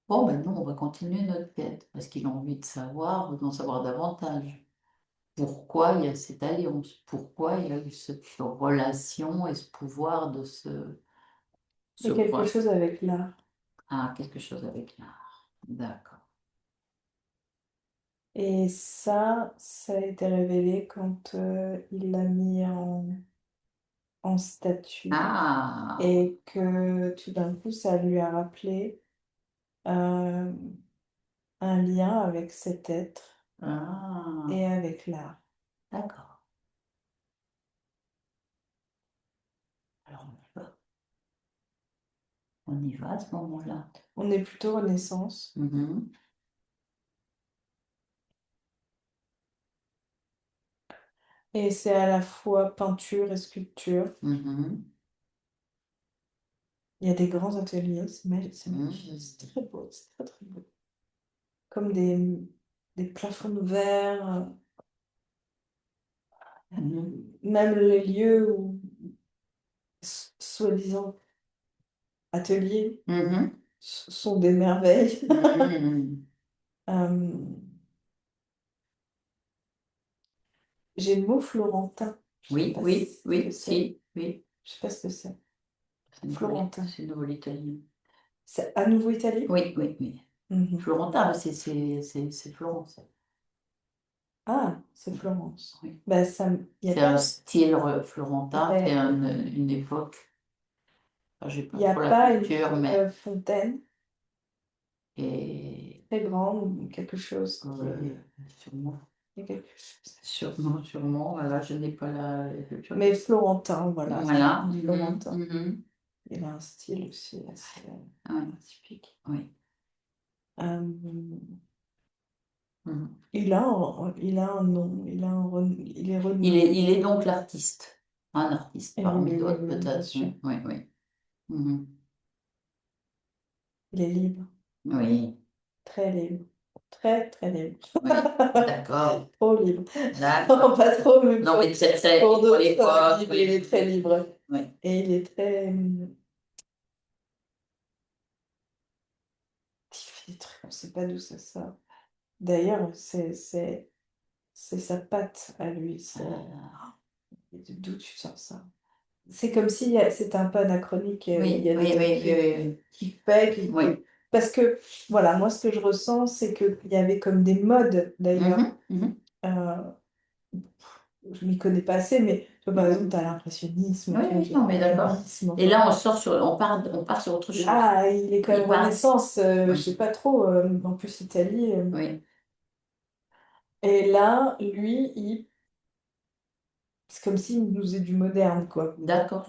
Bon, ben nous, on va continuer notre quête, parce qu'il a envie de savoir, d'en savoir davantage. Pourquoi il y a cette alliance? Pourquoi il y a eu cette relation et ce pouvoir de ce Et quelque roi? chose avec l'art. Ah, quelque chose avec l'art. D'accord. Et ça a été révélé quand il l'a mis en statue. Ah, Et que tout d'un coup, ça lui a rappelé euh, un lien avec cet être ah, et avec l'art. d'accord. Alors, on y va. On y va à ce moment-là. On est plutôt Renaissance. Mhm. Et c'est à la fois peinture et sculpture. Mhm. Il y a des grands ateliers, c'est magnifique, Mhm. c'est très beau, c'est très très beau. Comme des plafonds de verre, Mhm. même les lieux où, soi-disant, ateliers, Mhm. sont des merveilles. Mhm. Euh, j'ai le mot florentin. Je sais Oui, pas oui, ce que oui, c'est. si, oui. Je sais pas ce que c'est. Florentin. C'est une nouvelle italienne. C'est à nouveau italien? Oui, oui, oui. Mhm. Florentin, c'est Florence. Ah, c'est Florence. Oui. Ben, il n'y a C'est un pas, style florentin, c'est ouais, une époque. Enfin, j'ai pas y a trop la pas une culture, mais. fontaine Et, très grande ou quelque chose qui euh, est. sûrement, Il y a quelque chose. sûrement, sûrement. Voilà, je n'ai pas la culture. Mais Florentin, voilà, c'est Voilà. un Mhm, Florentin. mhm. Il a un style aussi assez Ouais, atypique. oui. Euh, Mhm. il a un nom, il est Il renommé. est donc l'artiste. Un artiste Et oui, parmi oui, oui, d'autres, oui, bien peut-être. sûr. Oui, oui, oui. Mhm. Il est libre, Oui, très libre, très, très libre. oui. D'accord. Trop libre. Non, D'accord. pas trop, mais Non, mais très, très, pour pour d'autres, l'époque, il oui. est très libre. Oui. Et il est très. Il fait des trucs, on ne sait pas d'où ça sort. D'ailleurs, c'est sa patte à lui. D'où tu sors ça? C'est comme si c'était un peu anachronique. Il y Oui, a des oui, trucs oui, oui, qui fait. oui. Oui. Parce que, voilà, moi, ce que je ressens, c'est qu'il y avait comme des modes, d'ailleurs. Mhm, mhm, Euh, je m'y connais pas assez, mais tu vois, par exemple, tu mhm. as l'impressionnisme, Oui, tu vois, oui, tu non, as mais le d'accord. cubisme, Et enfin. là, on part sur autre chose. Là, il est quand même Il part. Renaissance, je Oui, sais pas trop, en plus Italie. oui, Et là, lui, c'est comme s'il nous faisait du moderne, quoi. d'accord.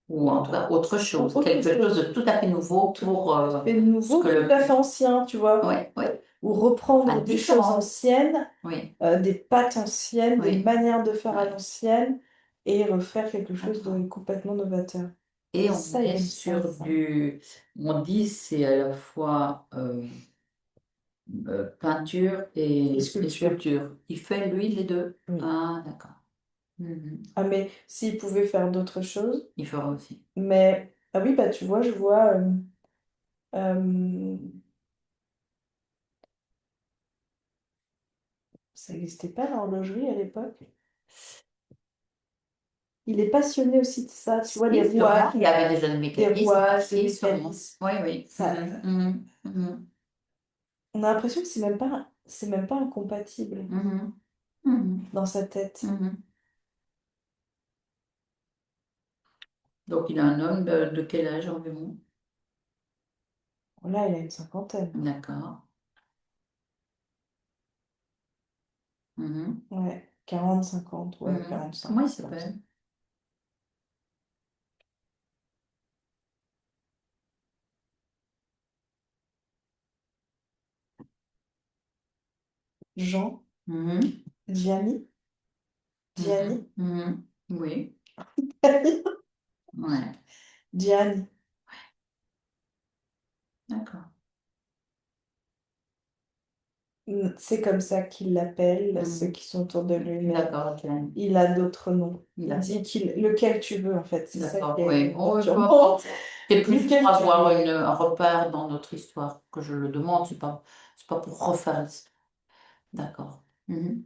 Ou en tout cas, autre chose. Autre Quelque chose de chose. tout à fait nouveau Tout pour à fait ce nouveau, que tout le. à fait ancien, tu vois. Oui, oui. Ou À reprendre des choses différents. anciennes, Oui, des pattes anciennes, des oui. manières de faire à Ouais, l'ancienne, et refaire quelque chose de d'accord. complètement novateur. Et on Ça, il est aime ça, sur ça. du. On dit c'est à la fois peinture Et et sculpture, sculpture. Il fait, lui, les deux. oui. Ah, d'accord. Mhm. Ah, mais s'il pouvait faire d'autres choses, Il fera aussi. mais... Ah oui, bah tu vois, je vois... euh, ça n'existait pas l'horlogerie à l'époque. Il est passionné aussi de ça, tu vois, Si, sûrement, il y avait déjà le des mécanisme. rouages, des Si, sûrement. mécanismes. Oui, oui. Ça, Mhm, mhm, mhm, on a l'impression que c'est même pas incompatible mhm, mhm, dans sa tête. mhm. Donc, il a un homme de quel âge environ? Là, il a une cinquantaine. D'accord. Mhm, Ouais, 40 50 ouais, mhm. Comment 45 il comme ça. s'appelle? Jean, Mhm, Gianni, mhm, Gianni, mhm. Oui, ouais, Gianni. d'accord. C'est comme ça qu'il l'appelle, ceux Mhm. qui sont autour de lui, mais D'accord, Jane. il a d'autres noms. Il D'accord. dit lequel tu veux, en fait. C'est ça D'accord, qui est oui. Oh, peu perturbant. importe. C'est plus pour Lequel tu avoir veux. un repère dans notre histoire que je le demande, c'est pas pour refaire l'histoire. D'accord. Mhm.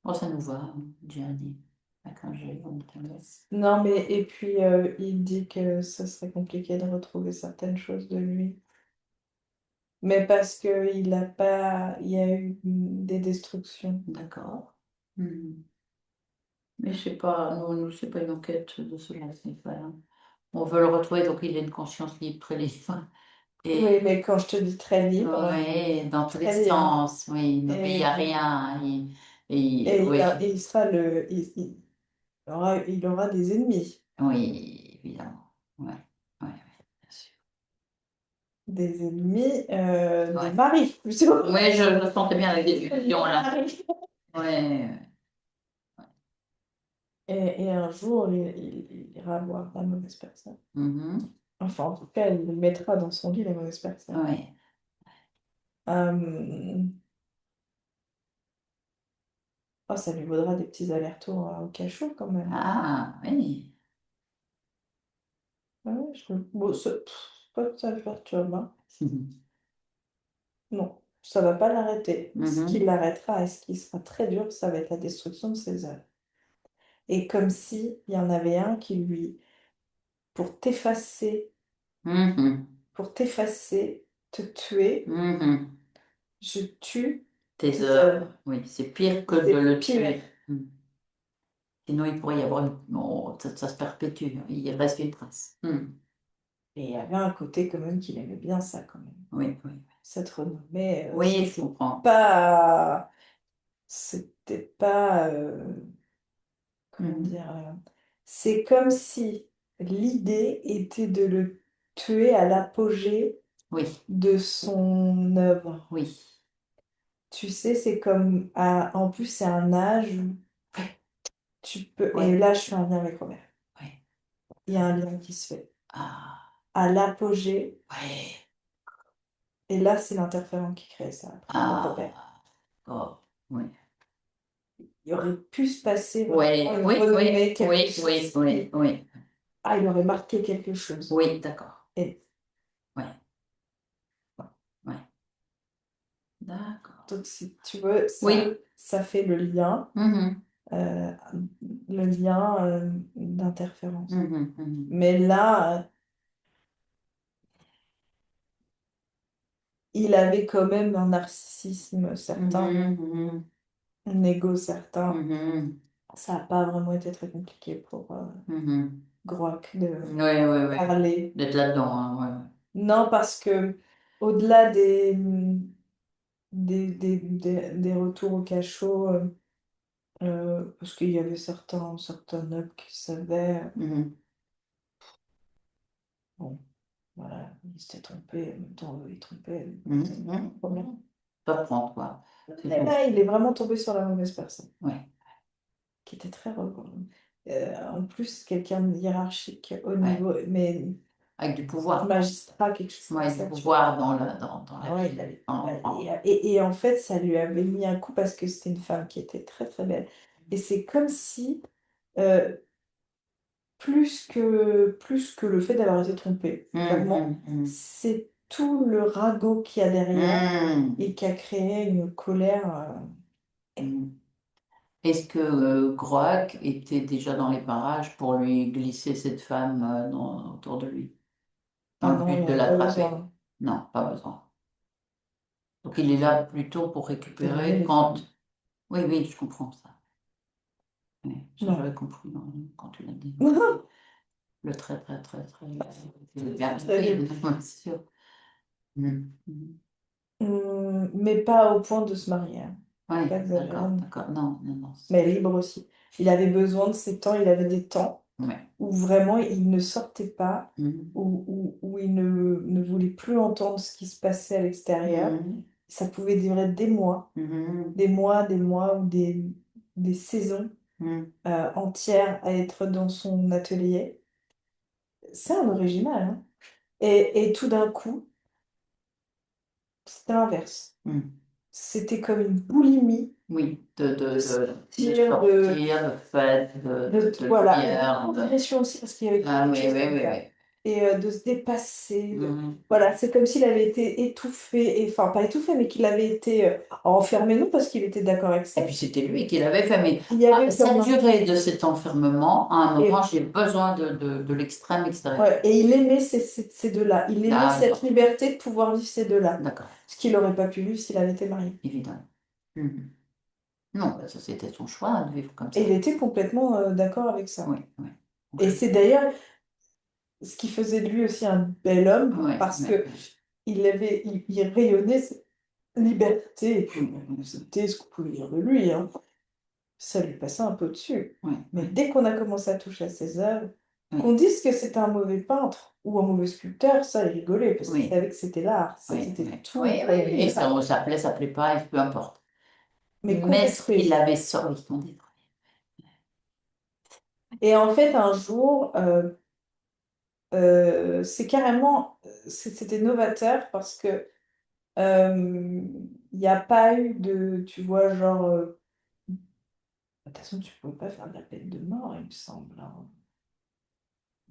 Oh, ça nous va, hein, Gianni. D'accord, j'ai on t'aime. Non, mais et puis il dit que ce serait compliqué de retrouver certaines choses de lui. Mais parce que il a pas, il y a eu des destructions. D'accord. Mhm. Mais je sais pas, c'est pas une enquête de cela, c'est pas. On veut le retrouver, donc il a une conscience libre, très libre. Et Oui, mais quand je te dis très libre, ouais, dans tous les très libre. sens, oui, il n'obéit à Et, rien. Oui, et il sera il aura des ennemis. oui, évidemment. Ouais, ouais, ouais, bien sûr. des ennemis, des Ouais. maris, plutôt. Ouais, je le sentais bien avec des illusions Des là. maris. Ouais. Et un jour, il ira voir la mauvaise personne. Mhm. Enfin, en tout cas, il le mettra dans son lit, la mauvaise personne. Ouais. Euh, oh, ça lui vaudra des petits allers-retours au cachot, quand même. Ah, oui. Ah ouais, bon, pas que ça le perturbe, hein. Mhm. Non, ça va pas l'arrêter. Ce qui Mhm. l'arrêtera et ce qui sera très dur, ça va être la destruction de ses œuvres. Et comme si il y en avait un qui lui, pour t'effacer, Mhm. pour t'effacer, te tuer, Mhm. je tue Tes tes œuvres. œuvres, oui, c'est pire que de C'est le pire. tuer. Mhm. Sinon, il pourrait y avoir une... Non, ça se perpétue, il reste une trace. Mhm. Et il y avait un côté quand même qu'il aimait bien ça, quand même. Oui, oui. Cette renommée, Oui, je comprends. c'était pas, comment Mhm. dire, c'est comme si l'idée était de le tuer à l'apogée Oui, de son œuvre. oui. Tu sais, c'est comme, en plus, c'est un âge où tu peux, et Ouais, là, je fais un lien avec Robert. ouais. Il y a un lien qui se fait. Ah, À l'apogée, ouais. et là, c'est l'interférent qui crée ça après, pour Robert. Ah, oh, oui. Il aurait pu se passer vraiment Ouais, une oui, oui, renommée, quelque oui, chose oui, oui, qui... oui. Ah, il aurait marqué quelque chose. Oui, d'accord. Et Ouais, ouais. D'accord. donc, si tu veux, Oui. ça fait Mhm. euh, le lien d'interférence. Mhm, mhm. Mais là, il avait quand même un narcissisme certain, Mhm, mhm, un ego certain. mhm, Ça n'a pas vraiment été très compliqué pour mhm. Grock de Oui, oui, oui. parler. D'être là-dedans, hein, Non, parce que au-delà des retours au cachot, parce qu'il y avait certains nobles qui savaient, ouais. Mhm, bon, voilà, ils s'étaient trompés, en même temps, eux, ils trompaient, mhm, c'est pas un mhm, problème. mhm. Pas prendre, quoi. C'est Mais tout. là, il est vraiment tombé sur la mauvaise personne, Ouais, qui était très en plus, quelqu'un de hiérarchique au ouais. niveau, mais Avec du pouvoir. magistrat, quelque chose comme Ouais, du ça, tu vois. pouvoir dans la Ah ouais, ville, dans l'endroit. et en fait, ça lui avait mis un coup parce que c'était une femme qui était très très belle. Et c'est comme si, euh, plus que le fait d'avoir été trompé, clairement, Mhm, mhm. c'est tout le ragot qu'il y a derrière et Mhm, qui a créé une colère. mhm. Est-ce que Groac était déjà dans les parages pour lui glisser cette femme autour de lui, dans Ah le non, il but n'y de en a pas l'attraper? besoin. Non, pas besoin. Donc il est là plutôt pour D'aimer récupérer les quand... femmes. Oui, oui, je comprends ça. Oui, ça Non. j'avais compris quand tu l'as dit. Le très, très, très, très... J'ai bien Très compris, bien. c'est sûr. Mhm, mhm. Mais pas au point de se marier, hein. Oui, Pas exagéré. d'accord, d'accord. Non, non, non. Mais libre aussi. Il avait besoin de ses temps, il avait des temps Ouais. où vraiment il ne sortait pas, Mhm, où il ne voulait plus entendre ce qui se passait à l'extérieur. mhm, Ça pouvait durer mhm, des mois, des mois ou des saisons mhm. entières à être dans son atelier. C'est un original, hein. Et tout d'un coup, c'était l'inverse. Mhm. C'était comme une boulimie Oui, de de sortir, sortir, de fête, de voilà, et de lumière. progression aussi, parce qu'il y avait Ah beaucoup de oui, choses oui, à oui, faire. oui. Et de se dépasser. Mhm. Voilà, c'est comme s'il avait été étouffé, enfin pas étouffé, mais qu'il avait été enfermé, non parce qu'il était d'accord avec Et ça. puis c'était lui qui l'avait fait. Mais Il y avait sa comme un... durée de cet enfermement, à un moment, Et, j'ai besoin de l'extrême extérieur. ouais, et il aimait ces deux-là. Il aimait Ah, cette d'accord, liberté de pouvoir vivre ces deux-là. d'accord, Ce qu'il n'aurait pas pu vivre s'il avait été marié. évidemment. Mhm. Non, bah, ça c'était son choix de vivre comme Et il ça. était complètement d'accord avec ça. Oui, oui. Et Oui, c'est d'ailleurs ce qui faisait de lui aussi un bel homme, oui, parce oui. que il rayonnait cette liberté, et puis c'était ce qu'on pouvait dire de lui, hein. Ça lui passait un peu dessus. Oui, Mais oui. dès qu'on a commencé à toucher à ses œuvres, oui, Qu'on dise que c'était un mauvais peintre ou un mauvais sculpteur, ça, il rigolait, parce qu'il oui, savait que c'était l'art, oui, c'était oui, tout oui, pour oui, lui, oui, ça. ça plaît pas, et peu importe. Mais qu'on Mais ce qu'il détruise. avait solidement détruit. Et en fait, un jour, c'est carrément, c'était novateur parce que il n'y a pas eu de, tu vois, genre, de toute façon, tu ne pouvais pas faire de la peine de mort, il me semble, hein.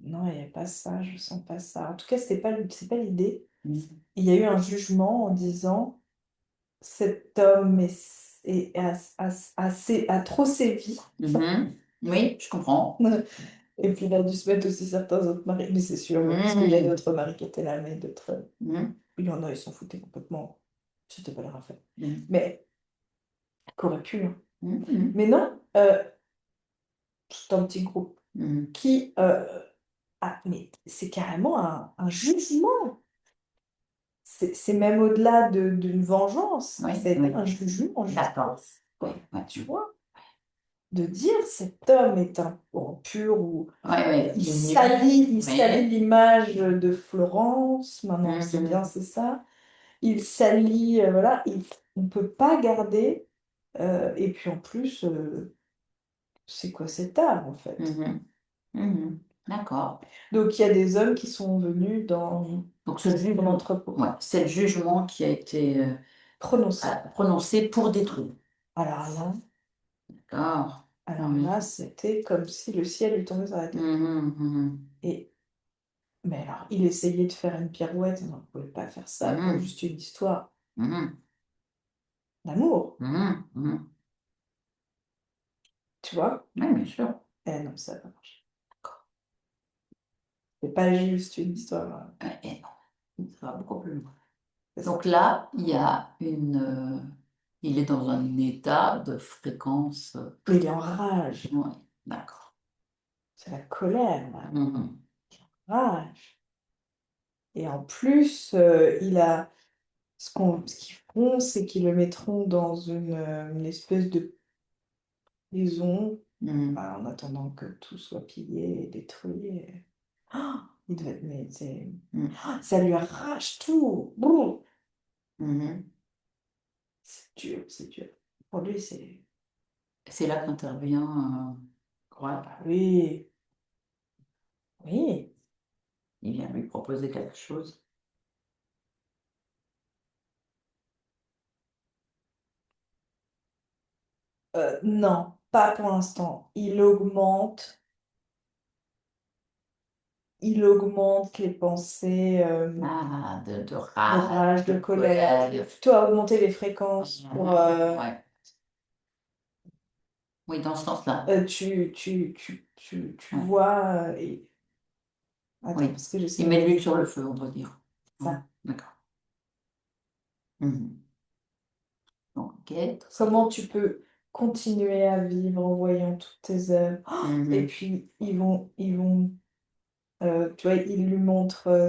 Non, il n'y avait pas ça, je sens pas ça. En tout cas, c'est pas l'idée. Mhm. Il y a eu un jugement en disant, cet homme a trop sévi. Mhm. Oui, je comprends. Et puis il a dû se mettre aussi certains autres maris, mais c'est sûr, parce qu'il y a Mhm. d'autres maris qui étaient là, mais d'autres. Mhm. Il y en a, ils s'en foutaient complètement. C'était pas leur affaire. Mhm. Mais, qu'aurait pu, hein. Mhm. Mais non, c'est un petit groupe Mhm. qui. Mais c'est carrément un jugement. C'est même au-delà d'une vengeance. Oui, C'est oui, un jugement, d'accord. justice. Oui, oui, Tu vois? De dire cet homme est impur ou oui, oui, il il est nul. salit Mais, l'image de Florence. Maintenant, on sait bien, mhm. c'est ça. Il salit, voilà. On ne peut pas garder. Et puis en plus, c'est quoi cet art en fait? Mhm. Mhm. D'accord. Donc il y a des hommes qui sont venus dans Donc ce mon jugement, entrepôt. ouais, c'est le jugement qui a été Prononcé. prononcé pour détruire. Alors là, D'accord. alors Mhm. là, c'était comme si le ciel lui tombait sur la tête. Mhm. Mhm. Et, mais alors, il essayait de faire une pirouette, on ne pouvait pas faire ça pour Mhm. juste une histoire Mhm. d'amour, Mhm. Mhm. tu vois? Oui, bien sûr. Eh non, ça va pas marcher. C'est pas juste une histoire, Et non, ça va beaucoup plus loin. c'est ça. Donc là, il y a il est dans un état de fréquence. Mais il est en rage. Ouais, d'accord. C'est la colère, là. Mhm. Rage. Et en plus, il a. Ce qu'ils feront, c'est qu'ils le mettront dans une espèce de prison, Mhm. bah, en attendant que tout soit pillé et détruit. Il devait être. Mais Mhm. ça lui arrache tout. Brrr. Mhm. C'est dur, c'est dur. Pour lui, c'est. C'est là qu'intervient Croix. Ah oui, oui. Il vient lui proposer quelque chose. Non, pas pour l'instant. Il augmente les pensées Ah, de de rage, rage, de de colère. colère. Il va plutôt augmenter les fréquences pour. Ouais. Oui, dans ce sens-là. Tu Ouais. vois. Attends, Oui. parce que Il j'essaie met de de. l'huile sur le feu, on va dire. Ouais. Ça. D'accord. Mhm. Ok, tout ça. Comment tu peux continuer à vivre en voyant toutes tes œuvres? Et Mhm. puis, tu vois, ils lui montrent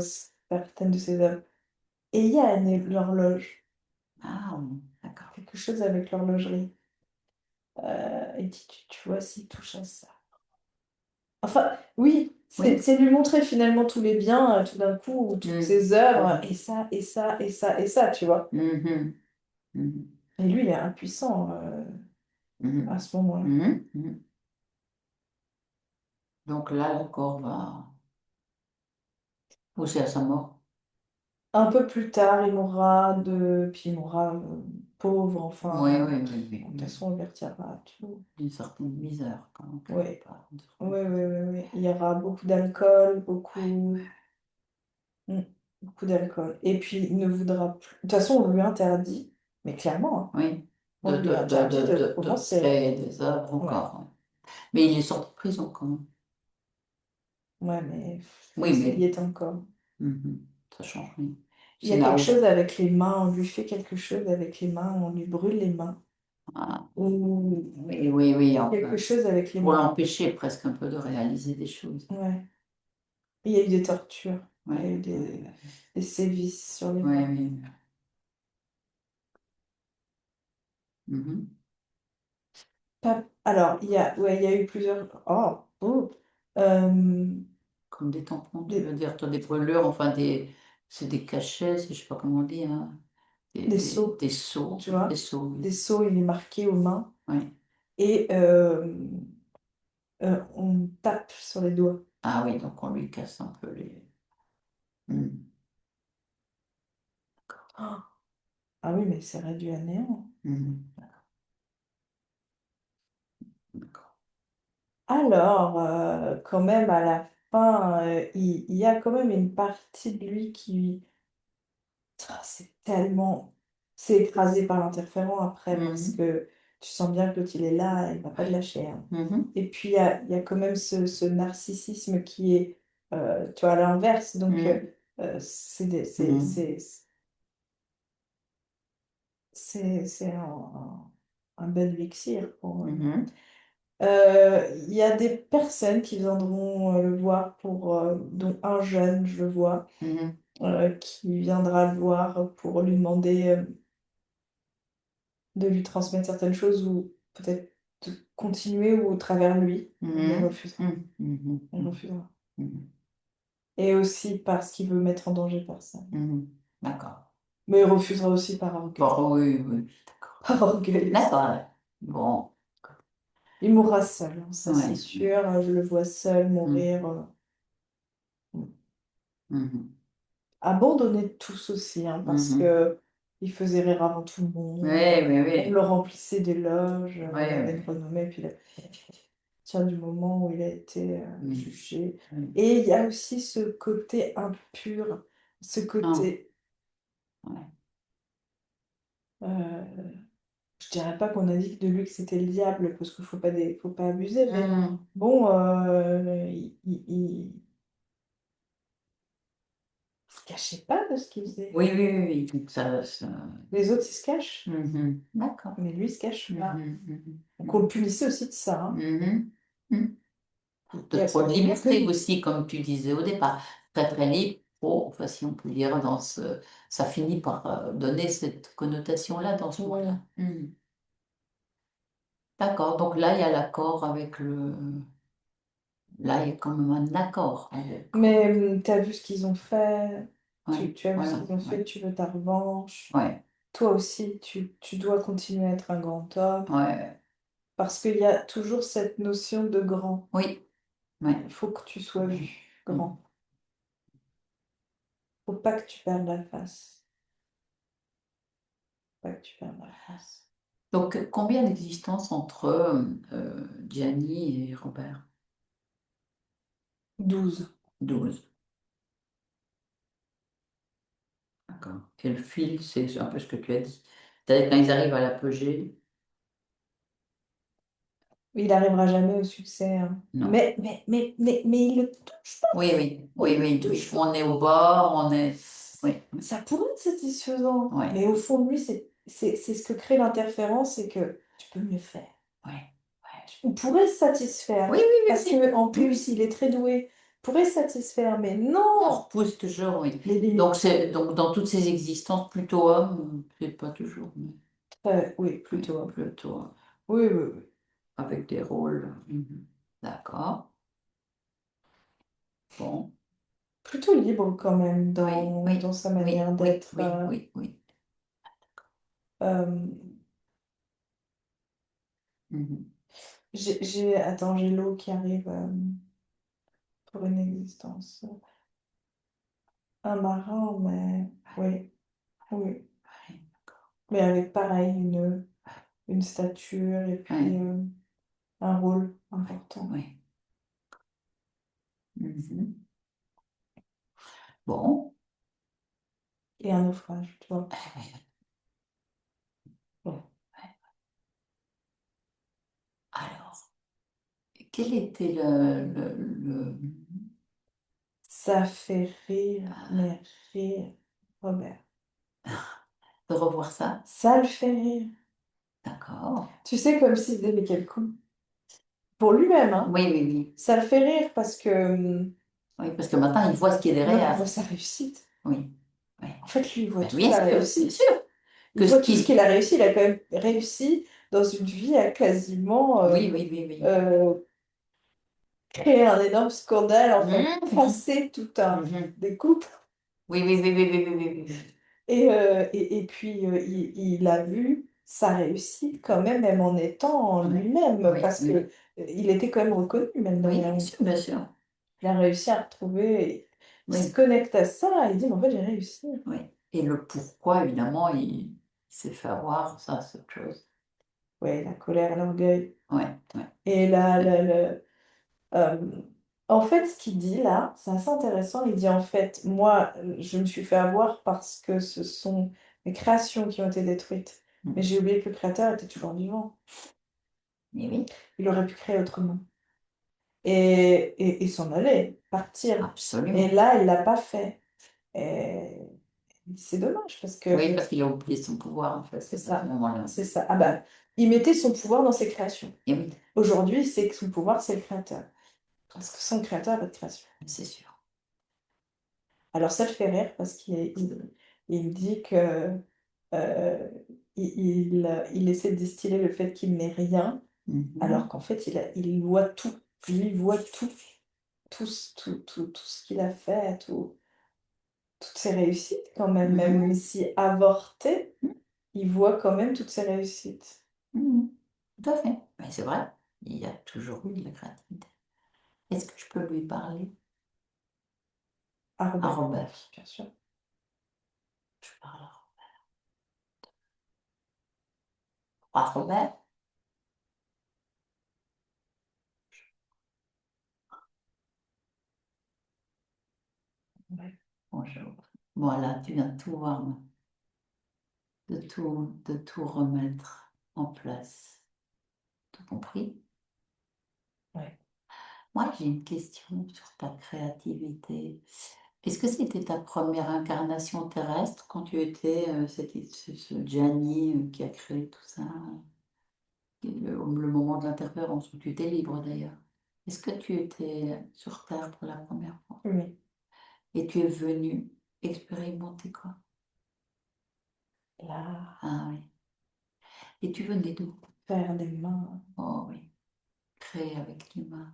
certaines de ses œuvres. Et il y a l'horloge, Ah, oui, d'accord. quelque chose avec l'horlogerie. Et tu vois s'il touche à ça. Enfin, oui, Oui. c'est lui montrer finalement tous les biens, tout d'un coup, ou toutes Mhm. ses œuvres, et ça, et ça, et ça, et ça, tu vois. Mhm. Mhm. Et lui, il est impuissant à Mhm. ce moment-là. Mhm. Mhm. Donc là, le corps va pousser à sa mort. Un peu plus tard, il mourra puis il mourra pauvre, Oui, enfin. oui, oui, oui, De toute oui. façon, on le retirera tout. D'une certaine misère, quand même, quelque Oui, part. oui, oui, oui, oui. Il y aura beaucoup d'alcool, Mm, beaucoup d'alcool. Et puis, il ne voudra plus. De toute façon, on lui interdit, mais clairement, hein, Oui, on lui interdit de de commencer. créer des œuvres Ouais, encore. Ouais. Mais il est sorti de prison quand même. ouais, mais Oui, il y mais est encore. ça change rien. Il y a quelque Scénario. chose avec les mains, on lui fait quelque chose avec les mains, on lui brûle les mains. Ah, Ou oui, oui, oui, quelque chose avec les pour mains. l'empêcher presque un peu de réaliser des choses. Ouais. Il y a eu des tortures, Oui, il y a eu oui, des sévices sur les oui, mains. oui. Mhm. Alors, ouais, il y a eu plusieurs. Oh, oh. Euh, Comme des tampons, tu veux des, dire, toi, des brûlures, enfin c'est des cachets, je sais pas comment on dit, hein. des seaux, Des seaux, tu des vois. seaux, Des oui. seaux, il est marqué aux mains. Oui. Et on tape sur les doigts. Ah oui, donc on lui casse un peu les. Hmm, d'accord. Oh, ah oui, mais c'est réduit à néant. Mhm, d'accord. Alors, quand même, à la fin, il y a quand même une partie de lui qui... Ah, c'est tellement... C'est écrasé par l'interférent après, parce Mhm, que tu sens bien que l'autre, il est là, il va pas te lâcher, hein. mhm, Et puis, il y a quand même ce narcissisme qui est, tu vois, à l'inverse. Donc, mhm, c'est des- mhm, c'est un bel élixir pour... mhm, Il y a des personnes qui viendront le voir dont un jeune, je le vois, mhm, qui viendra le voir pour lui demander de lui transmettre certaines choses ou peut-être de continuer ou au travers lui. Il mhm, refusera. mhm, mhm, Il mhm, refusera. mhm, Et aussi parce qu'il veut mettre en danger personne. mhm. D'accord. Mais il refusera aussi par orgueil. Bon, oui, oui, d'accord. Par orgueil aussi. D'accord. Ouais. Bon. Il mourra seul, hein, ça c'est Ouais. sûr. Je le vois seul Mhm, mourir. mhm, Abandonné de tous aussi, hein, parce mhm. que il faisait rire avant tout le Oui, monde, oui, on le oui. remplissait d'éloges, Oui, il avait une oui. renommée, puis à partir du moment où il a été Mhm, jugé. mhm. Et il y a aussi ce côté impur, ce Non. côté, Ouais. euh, je dirais pas qu'on a dit de lui que c'était le diable, parce qu'il faut pas abuser, mais Mhm. bon, il se cachait pas de ce qu'il faisait. Oui, oui, oui, oui. Donc Les autres, ils se cachent, mhm. D'accord. mais lui, il se cache pas. Mhm, mhm, Donc on mhm. le punissait aussi de ça, hein. Mhm. Mhm. De Il trop de y a que liberté lui. aussi, comme tu disais au départ. Très, très libre. Trop, enfin, si on peut dire, ça finit par donner cette connotation-là dans ce Ouais. mot-là. Mhm. D'accord. Donc là, il y a l'accord avec le. Là, il y a quand même un accord avec. Mais tu as vu ce qu'ils ont fait, Ouais, tu as vu ce voilà. qu'ils ont Ouais. fait, tu veux ta revanche. Ouais. Toi aussi, tu dois continuer à être un grand homme, Ouais. parce qu'il y a toujours cette notion de grand. Oui. Ouais. Il faut que tu sois vu Mhm. grand. Faut pas que tu perdes la face. Pas que tu perdes la face. Donc, combien d'existences entre Gianni et Robert? 12. 12. D'accord. Et le fil, c'est un peu ce que tu as dit. C'est-à-dire quand ils arrivent à l'apogée, Il n'arrivera jamais au succès, hein. non. Mais il le touche pas. Oui, oui, Il oui, le oui, oui. touche On pas. est au bord, on est. Oui, oui, Ça pourrait être satisfaisant. oui, Mais au fond de lui, c'est ce que crée l'interférence, c'est que tu peux mieux faire. oui, oui. On pourrait se satisfaire, Oui, oui, parce oui, que en oui. plus, il est très doué. Pourrait se satisfaire, mais On non! repousse toujours, oui. Les... Donc, donc dans toutes ces existences, plutôt homme, peut-être pas toujours, mais Oui, oui, plutôt. plutôt Oui, oui, oui. avec des rôles. Mhm. D'accord. Bon. Plutôt libre quand même Oui, dans oui, sa oui, manière oui, d'être. oui, oui, oui. Euh, Mhm. Attends, j'ai l'eau qui arrive pour une existence. Un marin, mais oui, oui. Oui, Mais avec pareil, une stature et puis oui, un rôle oui, important. oui. Mhm. Bon. Et un naufrage, tu vois. Bon. Alors, quel était Ça fait rire, mais rire, Robert. de revoir ça? Ça le fait rire. D'accord. Tu sais, comme s'il disait, mais quel con. Pour lui-même, hein. Oui, oui, oui. Ça le fait rire parce que Oui, parce que maintenant, il voit ce qui est non, il derrière. voit sa réussite. Oui, oui. En fait, lui, il voit Ben, toute bien la sûr, bien réussite. sûr. Il Que ce voit tout ce qu'il qui... a réussi. Il a quand même réussi dans une vie à quasiment Oui, oui, oui, oui. euh, créé un énorme scandale, enfin, Mhm. cassé tout Mhm. des couples. Oui, oui, oui, oui, oui, oui, oui, oui. Et puis, il a vu sa réussite quand même, même en étant Oui, lui-même, oui, parce que oui. il était quand même reconnu, même de Oui, rien. bien sûr, bien sûr. Il a réussi à retrouver, il se Oui, connecte à ça, et il dit, mais en fait, j'ai réussi. oui. Et le pourquoi, évidemment, il s'est fait avoir, ça, c'est autre chose. Ouais, la colère, l'orgueil. Oui, oui. Et euh, en fait, ce qu'il dit là, c'est assez intéressant. Il dit, en fait, moi, je me suis fait avoir parce que ce sont mes créations qui ont été détruites. Mais Mhm. j'ai oublié que le créateur était toujours vivant. Mais oui, Il aurait pu créer autrement. Et s'en aller, partir. Et absolument. là, il l'a pas fait. Et c'est dommage parce Oui, que parce qu'il a oublié son pouvoir, en fait, c'est à ce ça. moment-là. C'est ça. Ah bah, il mettait son pouvoir dans ses créations. Et oui, Aujourd'hui, c'est que son pouvoir, c'est le créateur. Parce que sans le créateur, pas de création. c'est sûr. Alors ça le fait rire parce il dit que euh, il essaie de distiller le fait qu'il n'est rien, alors Mhm. qu'en fait, il voit tout. Lui, il voit tout. Tout ce qu'il a fait, toutes ses réussites quand même, même Mhm. si avorté, il voit quand même toutes ses réussites. Mhm. Tout à fait. Mais c'est vrai, il y a toujours eu de la créativité. Est-ce que je peux lui parler À à Robert, Robert? bien sûr. Je parle à Robert. Ouais. Bonjour. Voilà, tu viens de tout voir, de tout remettre en place. Tout compris? Ouais. Moi, j'ai une question sur ta créativité. Est-ce que c'était ta première incarnation terrestre quand tu étais, c'était ce Gianni qui a créé tout ça, le moment de l'interférence où tu étais libre d'ailleurs? Est-ce que tu étais sur Terre pour la première fois Oui. et tu es venu expérimenter quoi? Là, Ah oui. Et tu venais d'où? faire des mains Oh oui, créer avec l'humain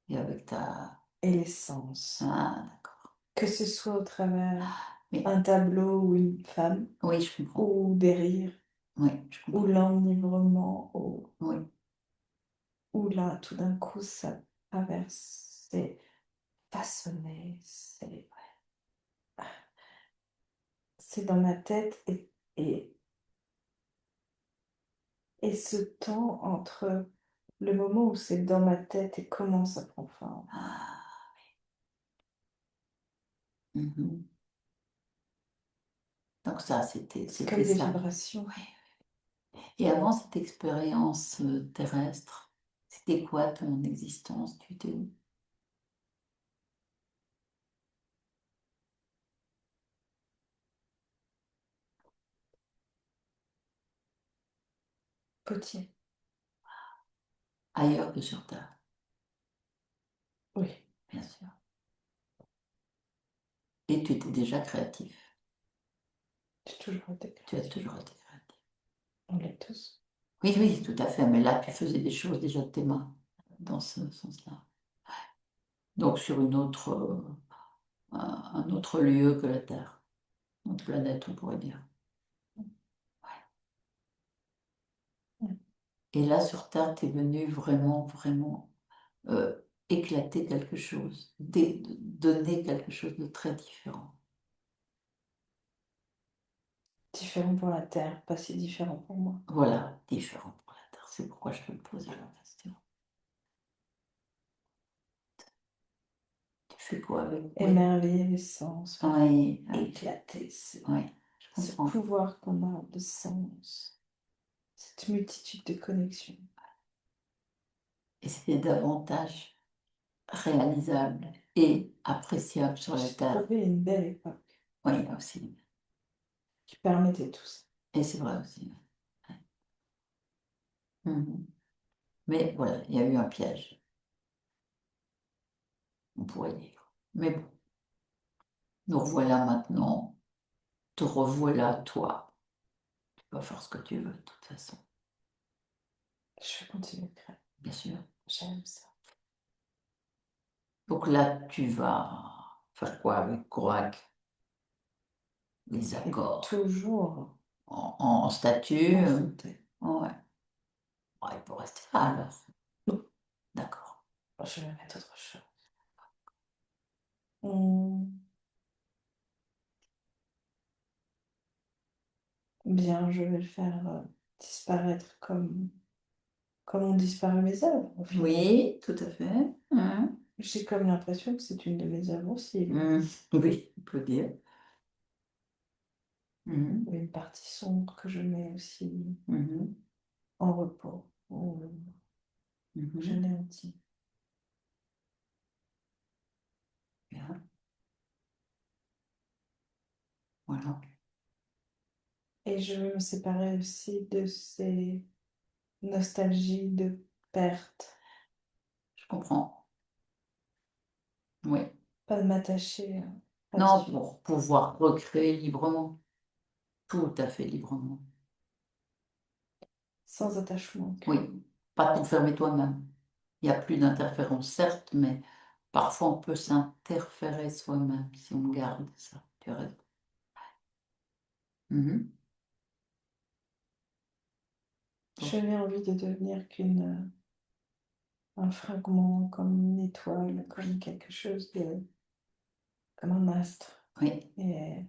et avec ta... et l'essence. Ah d'accord. Que ce soit au travers Oui, un tableau ou une femme, oui, je comprends. ou des rires, Oui, je ou comprends. l'enivrement, Oui. ou là, tout d'un coup, ça traverse, c'est façonné, c'est dans ma tête et, et ce temps entre le moment où c'est dans ma tête et comment ça prend forme. Ah, mhm. Donc ça, C'est c'était comme des ça. vibrations. Oui. Et avant cette expérience terrestre, c'était quoi ton existence? Tu étais où? Potier. Ailleurs que sur Terre, Oui, bien sûr. Et tu étais déjà créatif. j'ai toujours été Tu as créative. toujours été créatif. On l'est tous. Oui, oui, tout à fait. Mais là, tu faisais des choses déjà de tes mains, dans ce sens-là. Donc sur une autre, un autre lieu que la Terre, notre planète, on pourrait dire. Et là, sur Terre, tu es venu vraiment, vraiment éclater quelque chose, donner quelque chose de très différent. Différent pour la Terre, pas si différent pour moi. Voilà, différent pour la Terre. C'est pourquoi je te posais la question. Tu fais quoi avec? Oui, Émerveiller les sens, faire oui, oui, éclater oui, je ce comprends. pouvoir qu'on a de sens, cette multitude de connexions. Et c'est davantage réalisable et appréciable sur la J'ai Terre. trouvé une belle époque Oui, aussi. qui permettait tout ça. Et c'est vrai aussi. Ouais. Mhm. Mais voilà, il y a eu un piège, on pourrait dire. Mais bon, nous revoilà maintenant, te revoilà toi. Tu vas faire ce que tu veux, de toute façon, Je vais continuer de créer. bien sûr. J'aime ça. Donc là, tu vas faire quoi avec Corac? Les accords Toujours en statut. en fontaine. Ouais. Ouais, il peut rester là alors. Non, D'accord. je vais mettre autre chose. Hmm, bien, je vais le faire disparaître comme ont disparu mes œuvres, au final. Oui, tout à fait. J'ai comme l'impression que c'est une de mes œuvres aussi, lui. Oui, on peut dire. Mhm. Une partie sombre que je mets aussi Mhm. en repos, ou Mhm. j'anéantis. Bien. Voilà. Et je veux me séparer aussi de ces nostalgies de perte. Je comprends. Oui. Pas de m'attacher à Non, dessus. pour pouvoir recréer librement. Tout à fait librement. Sans attachement Oui. aucun. Pas t'enfermer toi-même. Il n'y a plus d'interférence, certes, mais parfois on peut s'interférer soi-même si on garde ça. Tu as raison. Mhm. Je n'ai envie de devenir un fragment, comme une étoile, comme quelque chose de, comme un astre. Oui. Et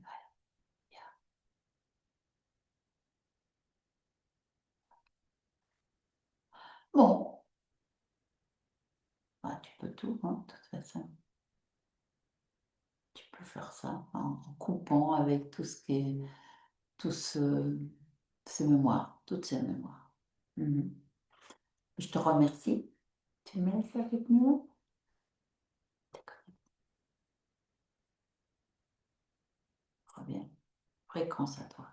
Bon, bah, tu peux tout, hein, de toute façon. Tu peux faire ça en coupant avec tout ce qui est, tout ce, ces mémoires, toutes ces mémoires. Mhm. Je te remercie. Tu me laisses avec nous? Très bien. Fréquence à toi.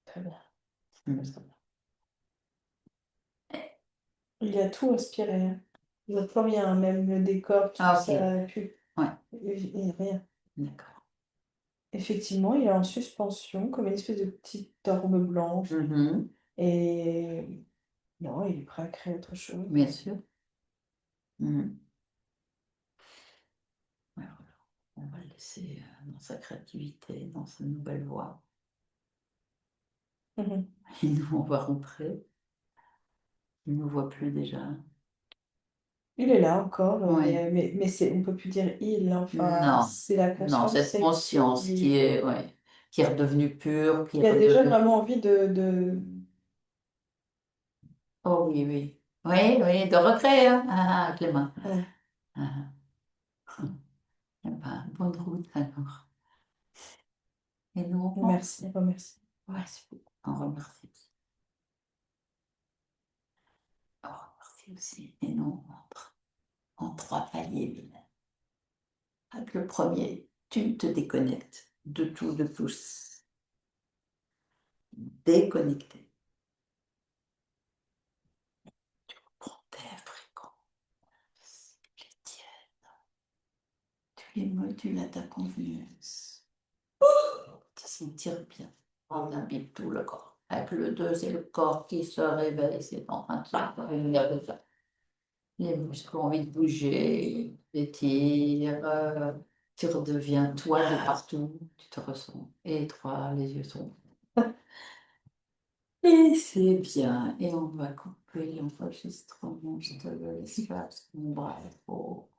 très bien, très, Mhm. très bien. Il a tout aspiré, hein. Il n'y a plus rien, même le décor, tout Ah, ok. ça, a pu. Ouais, Il n'y a rien. d'accord. Effectivement, il est en suspension, comme une espèce de petite orbe blanche. Mhm. Et non, il est prêt à créer autre chose. Bien sûr. Mhm. Ouais, voilà. On va le laisser dans sa créativité, dans sa nouvelle voie. Mhm. Et nous, on va rentrer. Il ne nous voit plus déjà. Il est là encore, Oui. mais on peut plus dire il, hein. Enfin, Non, c'est la non, conscience, cette c'est conscience qui qui. est, ouais, qui est redevenue pure, qui est Il a déjà redevenue. vraiment envie Oh oui, oui. Oui, oui, de recréer, hein, avec les mains. Ouais, Ah, ah. Eh ben, bonne route alors. Et nous, on rentre. merci, remercie. Ouais, Merci beaucoup. on remercie. On remercie aussi. Et nous, on rentre en 3 paliers, Mylène. Avec le premier, tu te déconnectes de tout, de tous. Déconnecté. Prends tes fréquences, les tiennes. Tu les modules à ta convenance. Te sentir bien. On habite tout le corps. Avec le deux, c'est le corps qui se réveille. C'est en train de se réveiller déjà. Les muscles ont envie de bouger, t'étires, tu redeviens toi de partout, tu te ressens étroit, les yeux sont. Et c'est bien. Et on va couper l'enregistrement. Je te le laisse faire parce que mon bras est trop.